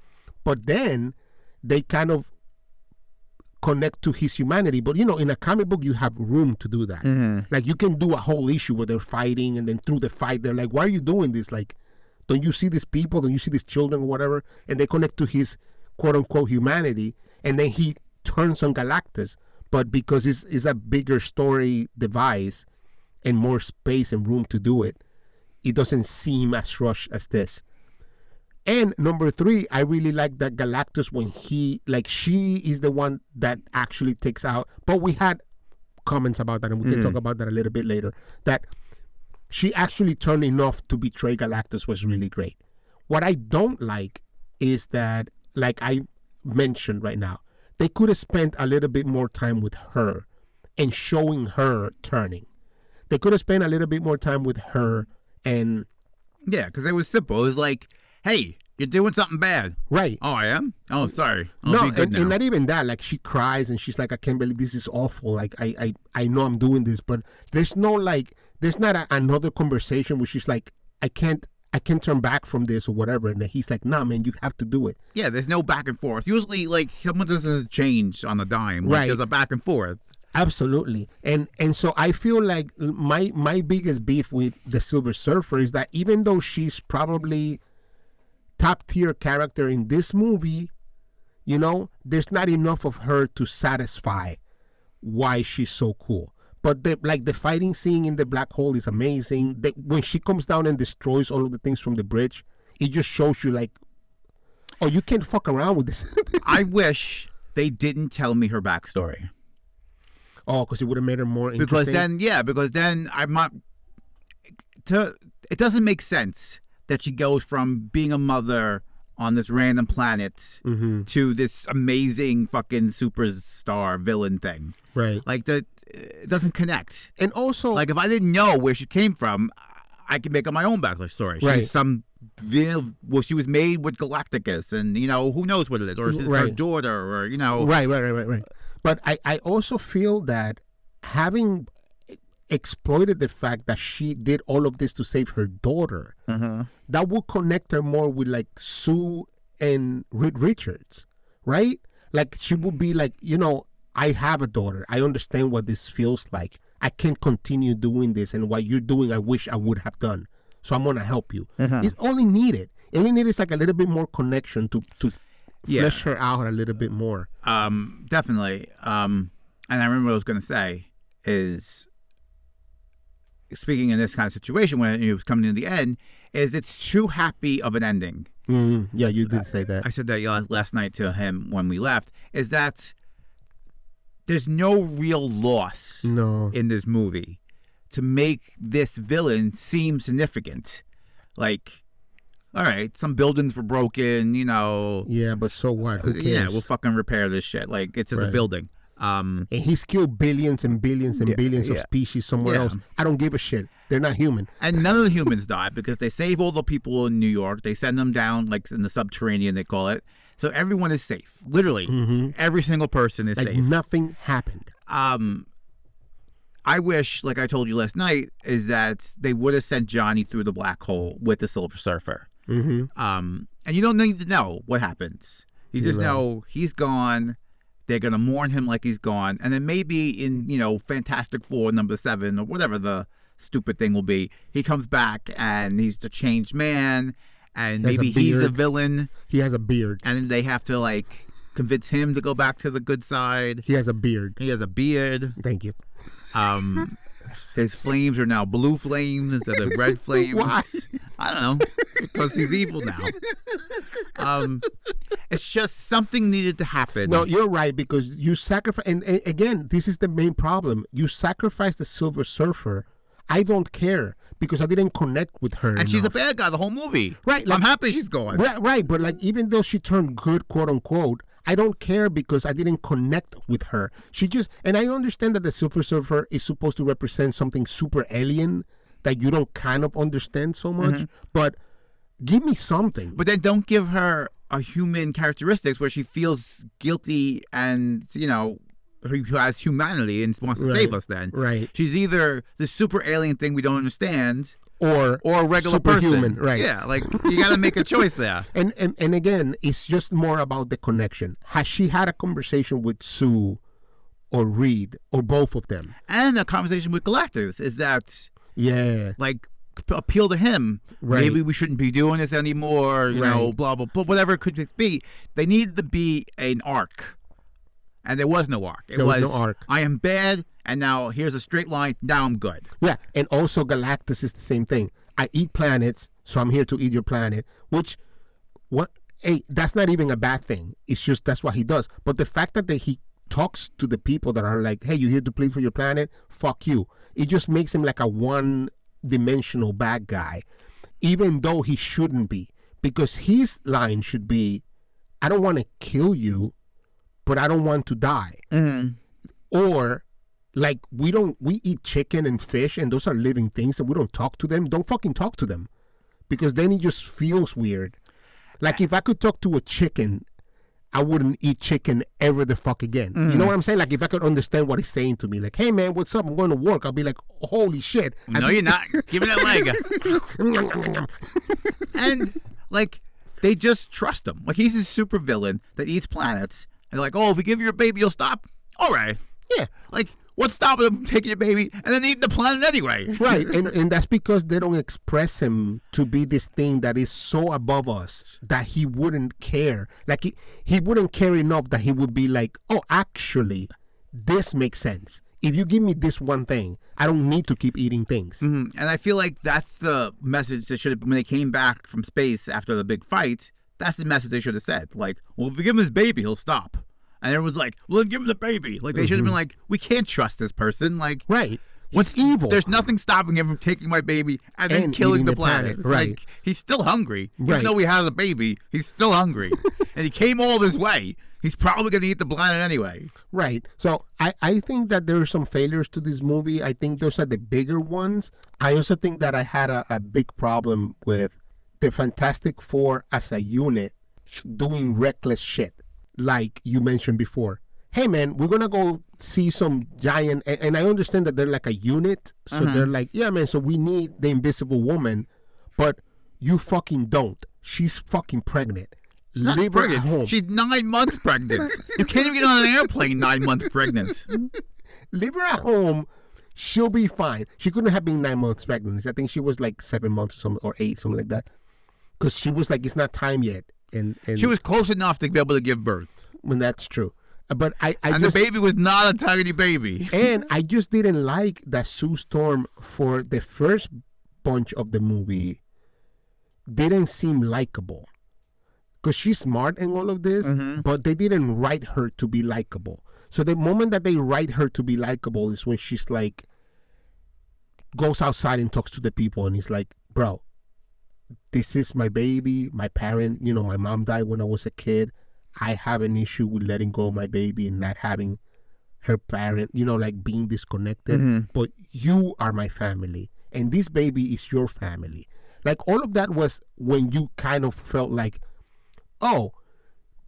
[SPEAKER 3] But then they kind of connect to his humanity. But, you know, in a comic book, you have room to do that. Like, you can do a whole issue where they're fighting, and then through the fight, they're like, why are you doing this? Like, don't you see these people? Don't you see these children or whatever? And they connect to his quote-unquote humanity. And then he turns on Galactus. But because it's a bigger story device and more space and room to do it, it doesn't seem as rushed as this. And number three, I really like that Galactus, when she is the one that actually takes out, but we had comments about that, and we can talk about that a little bit later, that she actually turned enough to betray Galactus was really great. What I don't like is that, like I mentioned right now, they could have spent a little bit more time with her and showing her turning. They could have spent a little bit more time with her and...
[SPEAKER 2] Yeah, because it was simple. It was like, hey, you're doing something bad.
[SPEAKER 3] Right.
[SPEAKER 2] Oh, I am? Oh, sorry.
[SPEAKER 3] No, and not even that. Like, she cries and she's like, I can't believe this is awful. Like, I know I'm doing this, but there's no, like, there's not another conversation where she's like, I can't turn back from this or whatever. And then he's like, nah, man, you have to do it.
[SPEAKER 2] Yeah, there's no back and forth. Usually, like, someone doesn't change on a dime. Like,
[SPEAKER 3] right.
[SPEAKER 2] There's a back and forth.
[SPEAKER 3] Absolutely. And so I feel like my biggest beef with the Silver Surfer is that even though she's probably top tier character in this movie, you know, there's not enough of her to satisfy why she's so cool. But the fighting scene in the black hole is amazing. When she comes down and destroys all of the things from the bridge, it just shows you like, oh, you can't fuck around with this.
[SPEAKER 2] I wish they didn't tell me her backstory.
[SPEAKER 3] Oh, because it would have made her more interesting.
[SPEAKER 2] Because then I'm not. It doesn't make sense that she goes from being a mother on this random planet to this amazing fucking superstar villain thing.
[SPEAKER 3] Right.
[SPEAKER 2] Like that, it doesn't connect.
[SPEAKER 3] And also,
[SPEAKER 2] like if I didn't know where she came from, I could make up my own backstory.
[SPEAKER 3] Right.
[SPEAKER 2] She's well, she was made with Galacticus, and who knows what it is, or it's her daughter, or
[SPEAKER 3] Right. But I also feel that having exploited the fact that she did all of this to save her daughter, that will connect her more with like Sue and Reed Richards, right? Like she would be like, I have a daughter. I understand what this feels like. I can't continue doing this, and what you're doing, I wish I would have done. So I'm gonna help you. It's only needed. All you need is like a little bit more connection to flesh her out a little bit more.
[SPEAKER 2] Definitely. And I remember what I was gonna say is, speaking in this kind of situation when it was coming to the end, is it's too happy of an ending.
[SPEAKER 3] Yeah, you did say that.
[SPEAKER 2] I said that last night to him when we left, is that there's no real loss in this movie to make this villain seem significant. Like, all right, some buildings were broken,
[SPEAKER 3] Yeah, but so what? Who cares?
[SPEAKER 2] Yeah, we'll fucking repair this shit. Like, it's just a building.
[SPEAKER 3] And he's killed billions and billions and billions of species somewhere else. I don't give a shit. They're not human.
[SPEAKER 2] And none of the humans die because they save all the people in New York. They send them down, like in the subterranean, they call it. So everyone is safe. Literally, every single person is safe.
[SPEAKER 3] Nothing happened.
[SPEAKER 2] I wish, like I told you last night, is that they would have sent Johnny through the black hole with the Silver Surfer. And you don't need to know what happens. You just know he's gone. They're going to mourn him like he's gone. And then maybe in, Fantastic Four #7 or whatever the stupid thing will be, he comes back and he's the changed man. And maybe he's a villain.
[SPEAKER 3] He has a beard.
[SPEAKER 2] And they have to, like, convince him to go back to the good side.
[SPEAKER 3] He has a beard.
[SPEAKER 2] He has a beard.
[SPEAKER 3] Thank you.
[SPEAKER 2] His flames are now blue flames instead of red flames.
[SPEAKER 3] Why?
[SPEAKER 2] I don't know. Because he's evil now. It's just something needed to happen.
[SPEAKER 3] No, you're right, because you sacrifice, and again, this is the main problem. You sacrifice the Silver Surfer. I don't care because I didn't connect with her.
[SPEAKER 2] And she's a bad guy the whole movie.
[SPEAKER 3] Right.
[SPEAKER 2] Like, I'm happy she's gone.
[SPEAKER 3] Right. But like, even though she turned good, quote unquote, I don't care because I didn't connect with her. She just, and I understand that the Silver Surfer is supposed to represent something super alien that you don't kind of understand so much, but give me something.
[SPEAKER 2] But then don't give her a human characteristics where she feels guilty and, who has humanity and wants to save us then.
[SPEAKER 3] Right.
[SPEAKER 2] She's either the super alien thing we don't understand
[SPEAKER 3] or
[SPEAKER 2] a regular
[SPEAKER 3] superhuman,
[SPEAKER 2] person.
[SPEAKER 3] Right.
[SPEAKER 2] Yeah, like you got to make a choice there.
[SPEAKER 3] And again, it's just more about the connection. Has she had a conversation with Sue or Reed or both of them?
[SPEAKER 2] And a conversation with Galactus is that, like, appeal to him.
[SPEAKER 3] Right.
[SPEAKER 2] Maybe we shouldn't be doing this anymore, you know, blah, blah, blah, whatever it could be. They needed to be an arc. And there was no arc. There was no arc. I am bad, and now here's a straight line. Now I'm good.
[SPEAKER 3] Yeah, and also Galactus is the same thing. I eat planets, so I'm here to eat your planet. Hey, that's not even a bad thing. It's just that's what he does. But the fact that he talks to the people that are like, hey, you here to plead for your planet? Fuck you. It just makes him like a one-dimensional bad guy, even though he shouldn't be. Because his line should be, I don't want to kill you, but I don't want to die. Or, like, we eat chicken and fish, and those are living things, and we don't talk to them. Don't fucking talk to them. Because then it just feels weird. Like, if I could talk to a chicken, I wouldn't eat chicken ever the fuck again. You know what I'm saying? Like, if I could understand what he's saying to me, like, hey, man, what's up? I'm going to work. I'll be like, holy shit.
[SPEAKER 2] No, you're not. Give me that leg. And, like, they just trust him. Like, he's this super villain that eats planets. And they're like, oh, if we give you your baby, you'll stop? All right.
[SPEAKER 3] Yeah.
[SPEAKER 2] Like, what's stopping him from taking your baby and then eating the planet anyway?
[SPEAKER 3] Right. And that's because they don't express him to be this thing that is so above us that he wouldn't care. Like, he wouldn't care enough that he would be like, oh, actually, this makes sense. if you give me this one thing, I don't need to keep eating things.
[SPEAKER 2] And I feel like that's the message that should have, when they came back from space after the big fight, that's the message they should have said. Like, well, if we give him his baby, he'll stop. And everyone's like, well, then give him the baby. Like, they should have been like, we can't trust this person. Like,
[SPEAKER 3] Right. What's evil?
[SPEAKER 2] There's nothing stopping him from taking my baby and then killing the planet.
[SPEAKER 3] Right.
[SPEAKER 2] Like, he's still hungry.
[SPEAKER 3] Right.
[SPEAKER 2] Even though he has a baby, he's still hungry. And he came all this way. He's probably going to eat the planet anyway.
[SPEAKER 3] Right. So I think that there are some failures to this movie. I think those are the bigger ones. I also think that I had a big problem with the Fantastic Four as a unit doing reckless shit, like you mentioned before. Hey, man, we're going to go see some giant... And I understand that they're like a unit. So they're like, yeah, man, so we need the Invisible Woman. But you fucking don't. She's fucking pregnant. Leave her at home.
[SPEAKER 2] She's 9 months pregnant. You can't even get on an airplane 9 months pregnant.
[SPEAKER 3] Leave her at home. She'll be fine. She couldn't have been 9 months pregnant. I think she was like 7 months or something, or 8, something like that. Because she was like, it's not time yet. And
[SPEAKER 2] she was close enough to be able to give birth.
[SPEAKER 3] When that's true. But
[SPEAKER 2] and the baby was not a tiny baby.
[SPEAKER 3] And I just didn't like that Sue Storm for the first bunch of the movie didn't seem likable. Because she's smart in all of this, but they didn't write her to be likable. So the moment that they write her to be likable is when she's like, goes outside and talks to the people and he's like, bro, this is my baby, my parent, my mom died when I was a kid. I have an issue with letting go of my baby and not having her parent, like being disconnected. But you are my family and this baby is your family. Like all of that was when you kind of felt like, oh,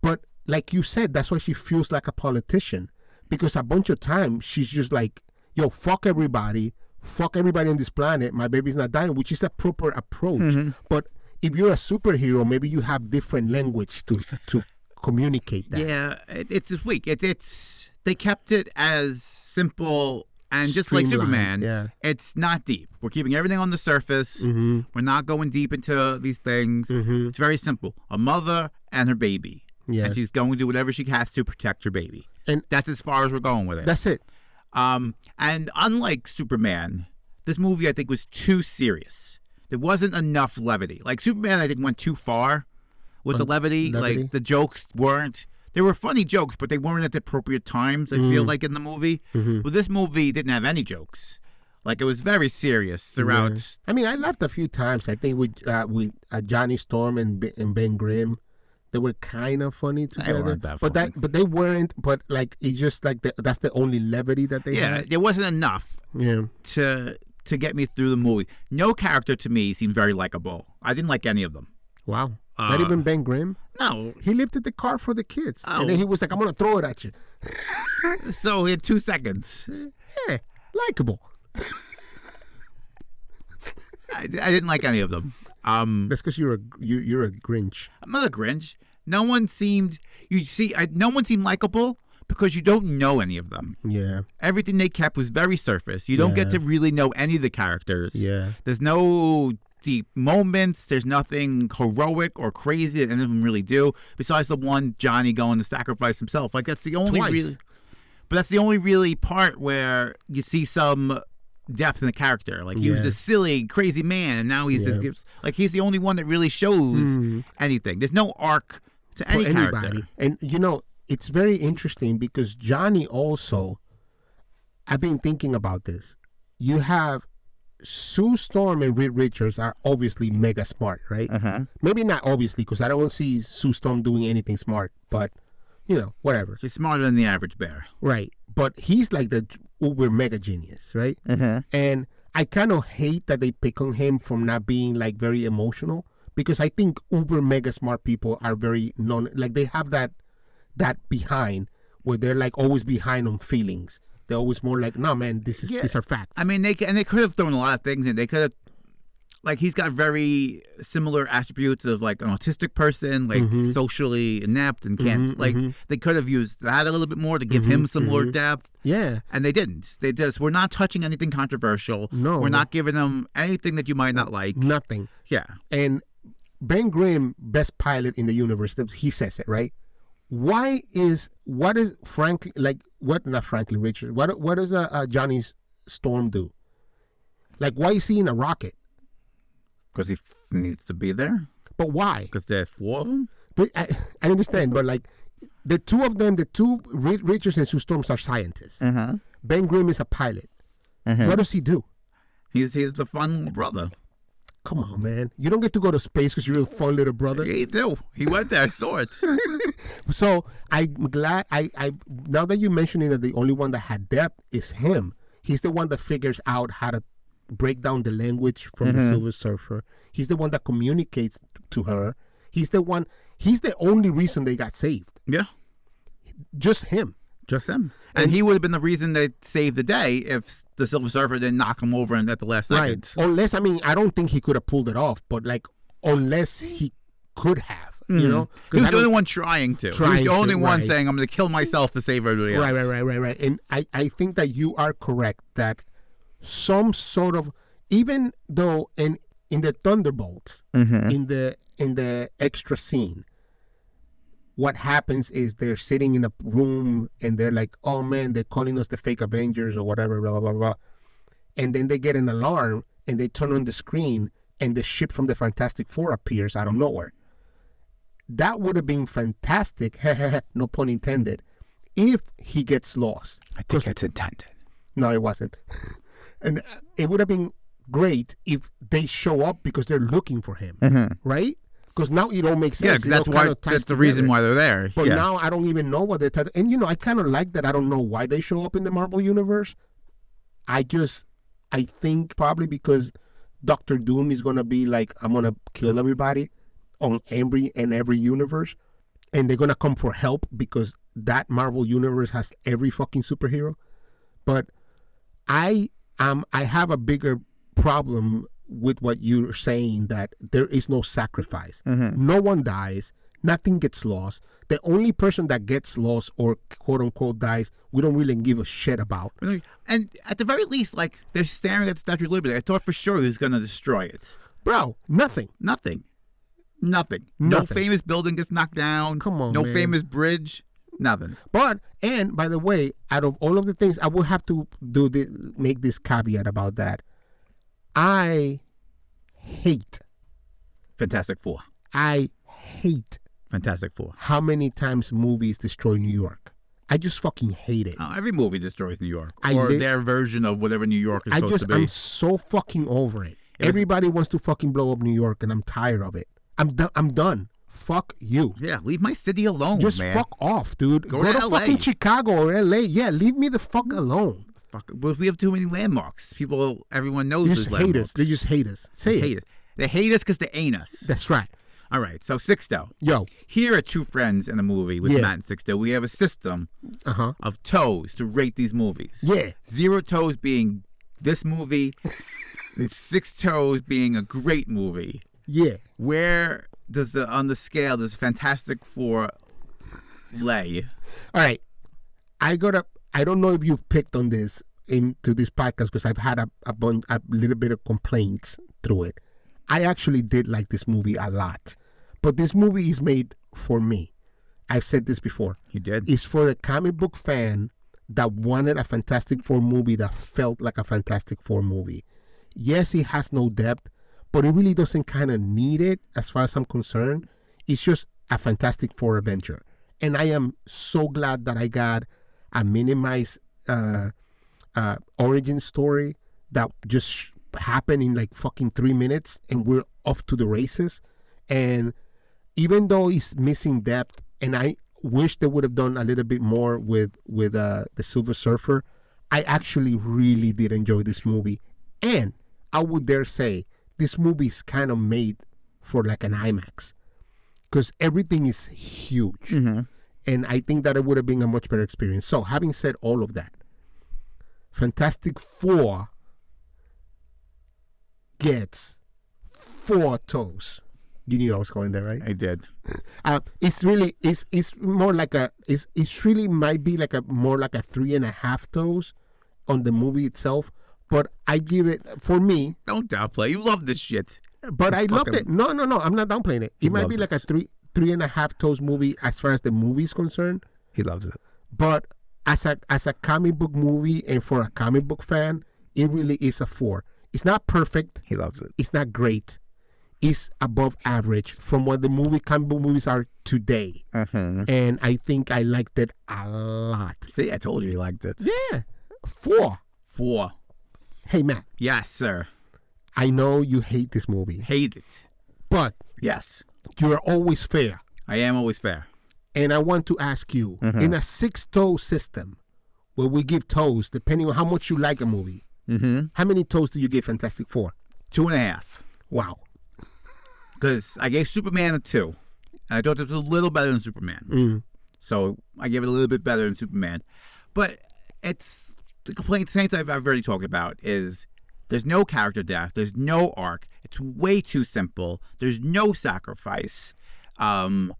[SPEAKER 3] but like you said, that's why she feels like a politician. Because a bunch of times she's just like, yo, fuck everybody on this planet. My baby's not dying, which is a proper approach. But if you're a superhero, maybe you have different language to communicate that.
[SPEAKER 2] Yeah, it's just weak. They kept it as simple and just like Superman. It's not deep. We're keeping everything on the surface. We're not going deep into these things. It's very simple. A mother and her baby. And she's going to do whatever she has to protect her baby. And that's as far as we're going with it.
[SPEAKER 3] That's it.
[SPEAKER 2] And unlike Superman, this movie I think was too serious. There wasn't enough levity. Like Superman I think went too far with the levity. Like the jokes weren't. They were funny jokes, but they weren't at the appropriate times, I feel like, in the movie. Well, this movie didn't have any jokes. Like, it was very serious throughout.
[SPEAKER 3] I mean, I laughed a few times. I think with Johnny Storm and Ben Grimm, they were kind of funny together.
[SPEAKER 2] They weren't that funny.
[SPEAKER 3] But they weren't. But, like, it's just, like, that's the only levity that they had.
[SPEAKER 2] Yeah, there wasn't enough to get me through the movie. No character, to me, seemed very likable. I didn't like any of them.
[SPEAKER 3] Wow. Not even Ben Grimm?
[SPEAKER 2] No.
[SPEAKER 3] He lifted the car for the kids. And then he was like, I'm going to throw it at you.
[SPEAKER 2] So he had 2 seconds.
[SPEAKER 3] Yeah, likable.
[SPEAKER 2] I didn't like any of them.
[SPEAKER 3] That's because you're a Grinch.
[SPEAKER 2] I'm not a Grinch. No one seemed likable because you don't know any of them.
[SPEAKER 3] Yeah.
[SPEAKER 2] Everything they kept was very surface. You don't get to really know any of the characters.
[SPEAKER 3] Yeah.
[SPEAKER 2] There's no deep moments. There's nothing heroic or crazy that any of them really do, besides the one Johnny going to sacrifice himself. Like that's the only that's the only really part where you see some depth in the character. Like he was a silly, crazy man, and now he's he's the only one that really shows anything. There's no arc to any character.
[SPEAKER 3] And it's very interesting because Johnny also, I've been thinking about this. You have Sue Storm and Reed Richards are obviously mega smart, right? Maybe not obviously, because I don't see Sue Storm doing anything smart, but, whatever.
[SPEAKER 2] She's smarter than the average bear.
[SPEAKER 3] Right. But he's like the uber mega genius, right? And I kind of hate that they pick on him from not being like very emotional, because I think uber mega smart people are very they have that behind where they're like always behind on feelings. They're always more like, no, man, these are facts.
[SPEAKER 2] I mean, they could have thrown a lot of things in. They could have, like, he's got very similar attributes of like an autistic person, like socially inept and can't. They could have used that a little bit more to give him some more depth.
[SPEAKER 3] Yeah,
[SPEAKER 2] and they didn't. They just we're not touching anything controversial.
[SPEAKER 3] No,
[SPEAKER 2] we're not giving them anything that you might not like.
[SPEAKER 3] Nothing.
[SPEAKER 2] Yeah,
[SPEAKER 3] and Ben Grimm, best pilot in the universe. He says it right. what is Franklin like? What not Franklin Richards? What does Johnny Storm do? Like, why is he in a rocket?
[SPEAKER 2] Because he needs to be there.
[SPEAKER 3] But why?
[SPEAKER 2] Because there's 4 of them.
[SPEAKER 3] But I understand, but like the two of them, Richards and Sue Storms are scientists.
[SPEAKER 2] Mm-hmm.
[SPEAKER 3] Ben Grimm is a pilot.
[SPEAKER 2] Mm-hmm.
[SPEAKER 3] What does he do?
[SPEAKER 2] He's the fun little brother.
[SPEAKER 3] Come on, man. You don't get to go to space because you're a fun little brother.
[SPEAKER 2] Yeah, he do. He went there. I saw it.
[SPEAKER 3] So I'm glad. I now that you're mentioning that the only one that had depth is him. He's the one that figures out how to break down the language from the Silver Surfer. He's the one that communicates to her. He's the only reason they got saved.
[SPEAKER 2] Yeah.
[SPEAKER 3] Just him.
[SPEAKER 2] Just him. And he would have been the reason they saved the day if the Silver Surfer didn't knock him over at the last second.
[SPEAKER 3] Right. Unless, I don't think he could have pulled it off, but like, unless he could have, you know?
[SPEAKER 2] He was the only one trying to. He was the only one saying, I'm going to kill myself to save everybody else.
[SPEAKER 3] Right. And I think that you are correct that some sort of, even though in the Thunderbolts, in the extra scene, what happens is they're sitting in a room and they're like, oh man, they're calling us the fake Avengers or whatever, blah, blah, blah. And then they get an alarm and they turn on the screen and the ship from the Fantastic Four appears out of nowhere. That would have been fantastic, no pun intended, if he gets lost.
[SPEAKER 2] I think it's intended.
[SPEAKER 3] No, it wasn't. And it would have been great if they show up because they're looking for him, right? Because now it all makes sense.
[SPEAKER 2] Yeah, because that's the reason why they're there.
[SPEAKER 3] But now I don't even know what they're and I kind of like that. I don't know why they show up in the Marvel Universe. I think probably because Doctor Doom is going to be like, I'm going to kill everybody on every universe. And they're going to come for help because that Marvel Universe has every fucking superhero. But I have a bigger problem with what you're saying, that there is no sacrifice. No one dies. Nothing gets lost. The only person that gets lost or quote unquote dies, we don't really give a shit about.
[SPEAKER 2] And at the very least, like, they're staring at the Statue of Liberty. I thought for sure he was going to destroy it.
[SPEAKER 3] Bro, nothing.
[SPEAKER 2] No famous building gets knocked down.
[SPEAKER 3] Come on,
[SPEAKER 2] no
[SPEAKER 3] man.
[SPEAKER 2] famous bridge. Nothing.
[SPEAKER 3] But, and by the way, out of all of the things, I will have to make this caveat about that. I hate
[SPEAKER 2] Fantastic Four.
[SPEAKER 3] I hate
[SPEAKER 2] Fantastic Four.
[SPEAKER 3] how many times movies destroy New York. I just fucking hate it.
[SPEAKER 2] Every movie destroys New York. Or their version of whatever New York is supposed to be.
[SPEAKER 3] I'm so fucking over it. Everybody wants to fucking blow up New York, and I'm tired of it. I'm done. Fuck you.
[SPEAKER 2] Yeah, leave my city alone,
[SPEAKER 3] just
[SPEAKER 2] man.
[SPEAKER 3] fuck off, dude.
[SPEAKER 2] Go to LA.
[SPEAKER 3] Fucking Chicago or LA. Yeah, leave me the fuck alone.
[SPEAKER 2] Fuck, well, we have too many landmarks. Everyone knows
[SPEAKER 3] They
[SPEAKER 2] those
[SPEAKER 3] just hate
[SPEAKER 2] landmarks.
[SPEAKER 3] us. They just hate us.
[SPEAKER 2] They hate us because they ain't us.
[SPEAKER 3] That's right.
[SPEAKER 2] All right, so Sixto.
[SPEAKER 3] Yo.
[SPEAKER 2] Here are two friends in a movie with Matt and Sixto. We have a system of toes to rate these movies.
[SPEAKER 3] Yeah.
[SPEAKER 2] 0 toes being this movie, and 6 toes being a great movie.
[SPEAKER 3] Yeah.
[SPEAKER 2] Where does on the scale does Fantastic Four lay?
[SPEAKER 3] All right. I don't know if you picked on this into this podcast because I've had a little bit of complaints through it. I actually did like this movie a lot. But this movie is made for me. I've said this before.
[SPEAKER 2] You did?
[SPEAKER 3] It's for a comic book fan that wanted a Fantastic Four movie that felt like a Fantastic Four movie. Yes, it has no depth, but it really doesn't kind of need it as far as I'm concerned. It's just a Fantastic Four adventure. And I am so glad that I got a minimized origin story that just happened in like fucking 3 minutes and we're off to the races. And even though it's missing depth, and I wish they would have done a little bit more with the Silver Surfer, I actually really did enjoy this movie. And I would dare say this movie is kind of made for like an IMAX because everything is huge. And I think that it would have been a much better experience. So having said all of that, Fantastic Four gets 4 toes. You knew I was going there, right?
[SPEAKER 2] I did.
[SPEAKER 3] It's really more like it's really might be like more like a 3.5 toes on the movie itself. But I give it, for me.
[SPEAKER 2] Don't downplay. You love this shit.
[SPEAKER 3] But I loved it. No. I'm not downplaying it. It might be like a 3 3.5 Toes movie as far as the movie is concerned.
[SPEAKER 1] He loves it.
[SPEAKER 3] But as a comic book movie and for a comic book fan, it really is a 4. It's not perfect.
[SPEAKER 1] He loves it.
[SPEAKER 3] It's not great. It's above average from what the comic book movies are today. And I think I liked it a lot.
[SPEAKER 2] See, I told you you liked it.
[SPEAKER 3] Yeah. 4.
[SPEAKER 2] 4.
[SPEAKER 3] Hey, Matt.
[SPEAKER 2] Yes, sir.
[SPEAKER 3] I know you hate this movie,
[SPEAKER 2] Hate it.
[SPEAKER 3] but
[SPEAKER 2] Yes.
[SPEAKER 3] you're always fair.
[SPEAKER 2] I am always fair.
[SPEAKER 3] And I want to ask you, in a 6-toe system, where we give toes depending on how much you like a movie, how many toes do you give Fantastic Four?
[SPEAKER 2] 2.5.
[SPEAKER 3] Wow.
[SPEAKER 2] Because I gave Superman a 2. And I thought this was a little better than Superman. So I gave it a little bit better than Superman. But it's the complaint, same thing I've already talked about, is there's no character death. There's no arc. It's way too simple. There's no sacrifice. And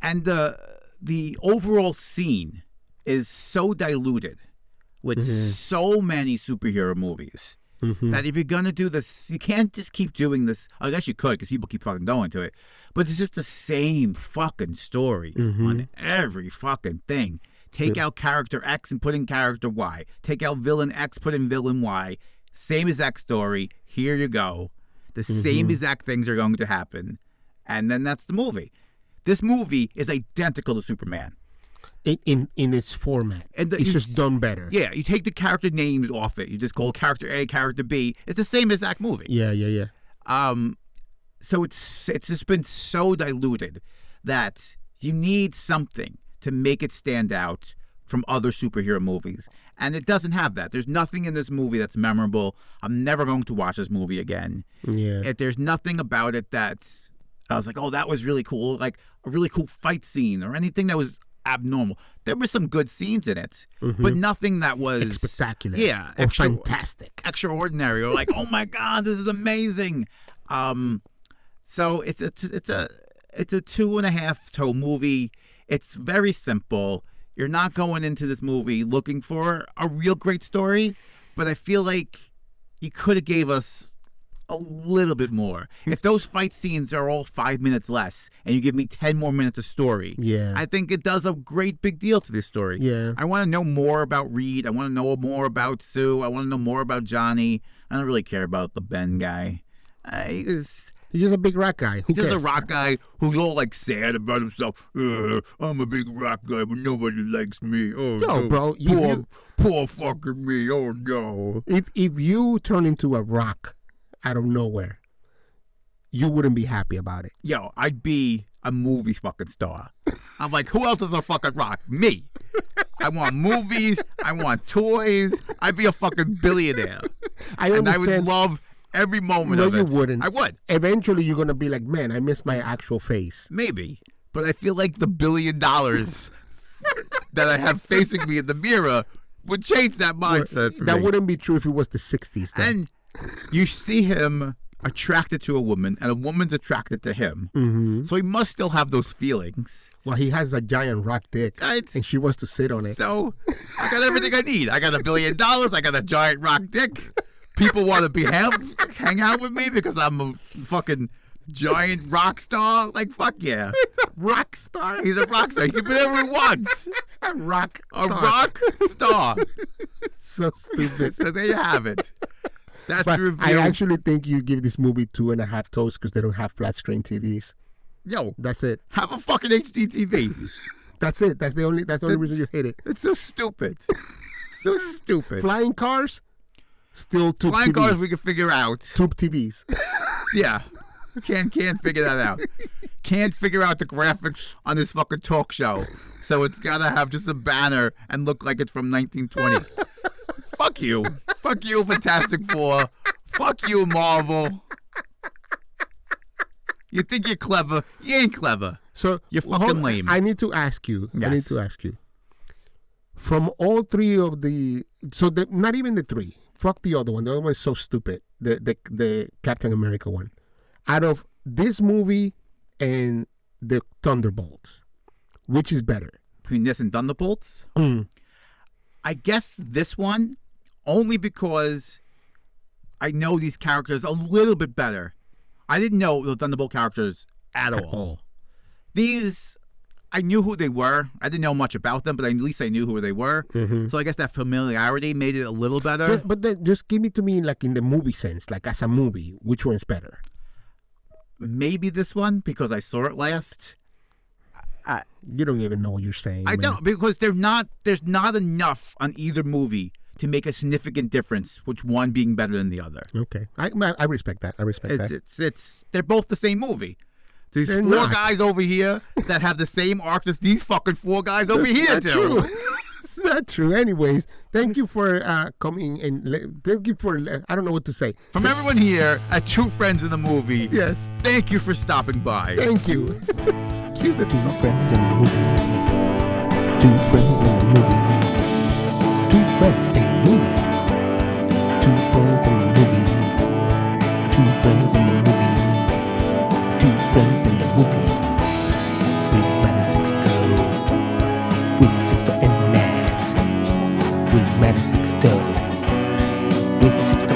[SPEAKER 2] the overall scene is so diluted with so many superhero movies that if you're going to do this, you can't just keep doing this. I guess you could because people keep fucking going to it. But it's just the same fucking story on every fucking thing. Take out character X and put in character Y. Take out villain X, put in villain Y. Same exact story. Here you go. The same exact things are going to happen. And then that's the movie. This movie is identical to Superman.
[SPEAKER 3] In its format.
[SPEAKER 2] And
[SPEAKER 3] it's just done better.
[SPEAKER 2] Yeah, you take the character names off it. You just call character A, character B. It's the same exact movie.
[SPEAKER 3] Yeah.
[SPEAKER 2] So it's just been so diluted that you need something to make it stand out from other superhero movies. And it doesn't have that. There's nothing in this movie that's memorable. I'm never going to watch this movie again.
[SPEAKER 3] Yeah.
[SPEAKER 2] There's nothing about it that's, I was like, oh, that was really cool. Like a really cool fight scene or anything that was abnormal. There were some good scenes in it, but nothing that was
[SPEAKER 3] spectacular.
[SPEAKER 2] Yeah.
[SPEAKER 3] Or fantastic.
[SPEAKER 2] Extraordinary. Or like, oh my God, this is amazing. So it's a 2.5 toe movie. It's very simple. You're not going into this movie looking for a real great story, but I feel like you could have gave us a little bit more. If those fight scenes are all 5 minutes less and you give me 10 more minutes of story, I think it does a great big deal to this story.
[SPEAKER 3] Yeah.
[SPEAKER 2] I want to know more about Reed. I want to know more about Sue. I want to know more about Johnny. I don't really care about the Ben guy.
[SPEAKER 3] He's just a big rock guy.
[SPEAKER 2] He's just a rock guy who's all like sad about himself. I'm a big rock guy, but nobody likes me. Oh no,
[SPEAKER 3] bro,
[SPEAKER 2] poor fucking me. Oh no.
[SPEAKER 3] If you turn into a rock out of nowhere, you wouldn't be happy about it.
[SPEAKER 2] Yo, I'd be a movie fucking star. I'm like, who else is a fucking rock? Me. I want movies. I want toys. I'd be a fucking billionaire.
[SPEAKER 3] I would
[SPEAKER 2] love every moment of it.
[SPEAKER 3] No, you wouldn't.
[SPEAKER 2] I would.
[SPEAKER 3] Eventually, you're going to be like, man, I miss my actual face.
[SPEAKER 2] Maybe. But I feel like the $1 billion that I have facing me in the mirror would change that mindset for
[SPEAKER 3] that
[SPEAKER 2] me.
[SPEAKER 3] Wouldn't be true if it was the 60s. Then.
[SPEAKER 2] And you see him attracted to a woman, and a woman's attracted to him. So he must still have those feelings.
[SPEAKER 3] Well, he has a giant rock dick,
[SPEAKER 2] right?
[SPEAKER 3] And she wants to sit on it.
[SPEAKER 2] So I got everything I need. I got $1 billion. I got a giant rock dick. People want to hang out with me because I'm a fucking giant rock star. Like, fuck yeah.
[SPEAKER 3] Rock star?
[SPEAKER 2] He's a rock star. He can do whatever he wants.
[SPEAKER 3] A rock
[SPEAKER 2] star.
[SPEAKER 3] So stupid.
[SPEAKER 2] So there you have it. That's the review.
[SPEAKER 3] I actually think you give this movie 2.5 toes because they don't have flat screen TVs.
[SPEAKER 2] Yo.
[SPEAKER 3] That's it.
[SPEAKER 2] Have a fucking HD TV.
[SPEAKER 3] That's it. That's the only reason you hate it.
[SPEAKER 2] It's so stupid. So stupid.
[SPEAKER 3] Flying cars? Still tube
[SPEAKER 2] Flying
[SPEAKER 3] TVs.
[SPEAKER 2] cars we can figure out.
[SPEAKER 3] Tube TVs.
[SPEAKER 2] Yeah. Can't figure that out. Can't figure out the graphics on this fucking talk show. So it's gotta have just a banner and look like it's from 1920. Fuck you. Fuck you, Fantastic Four. Fuck you, Marvel. You think you're clever. You ain't clever.
[SPEAKER 3] So
[SPEAKER 2] you're fucking lame.
[SPEAKER 3] I need to ask you.
[SPEAKER 2] Yes.
[SPEAKER 3] From all three of not even the three. Fuck the other one. The other one is so stupid. The Captain America one. Out of this movie and the Thunderbolts, which is better?
[SPEAKER 2] Between this and Thunderbolts? I guess this one, only because I know these characters a little bit better. I didn't know the Thunderbolt characters at all. These, I knew who they were. I didn't know much about them, but at least I knew who they were.
[SPEAKER 3] Mm-hmm.
[SPEAKER 2] So I guess that familiarity made it a little better.
[SPEAKER 3] But then just give it to me like in the movie sense, like as a movie, which one's better?
[SPEAKER 2] Maybe this one because I saw it last.
[SPEAKER 3] You don't even know what you're saying.
[SPEAKER 2] I
[SPEAKER 3] man.
[SPEAKER 2] don't, because there's not enough on either movie to make a significant difference, which one being better than the other.
[SPEAKER 3] Okay, I respect that. I respect that.
[SPEAKER 2] It's they're both the same movie. There's
[SPEAKER 3] They're
[SPEAKER 2] four
[SPEAKER 3] not.
[SPEAKER 2] guys over here that have the same arc as these fucking four guys over here
[SPEAKER 3] That's
[SPEAKER 2] do.
[SPEAKER 3] not true. It's not true. Anyways, thank you for coming and thank you for I don't know what to say.
[SPEAKER 2] From everyone here at Two Friends in the Movie,
[SPEAKER 3] Yes,
[SPEAKER 2] thank you for stopping by.
[SPEAKER 3] thank you. Cue the
[SPEAKER 1] Two
[SPEAKER 3] song.
[SPEAKER 1] friends in the movie. Two friends in the movie. Two friends in the movie. Two friends in the movie. Two friends in the movie. Two friends in the movie. With Matt and Sixto. With Sixto and Matt. With Matt and Sixto. With Sixto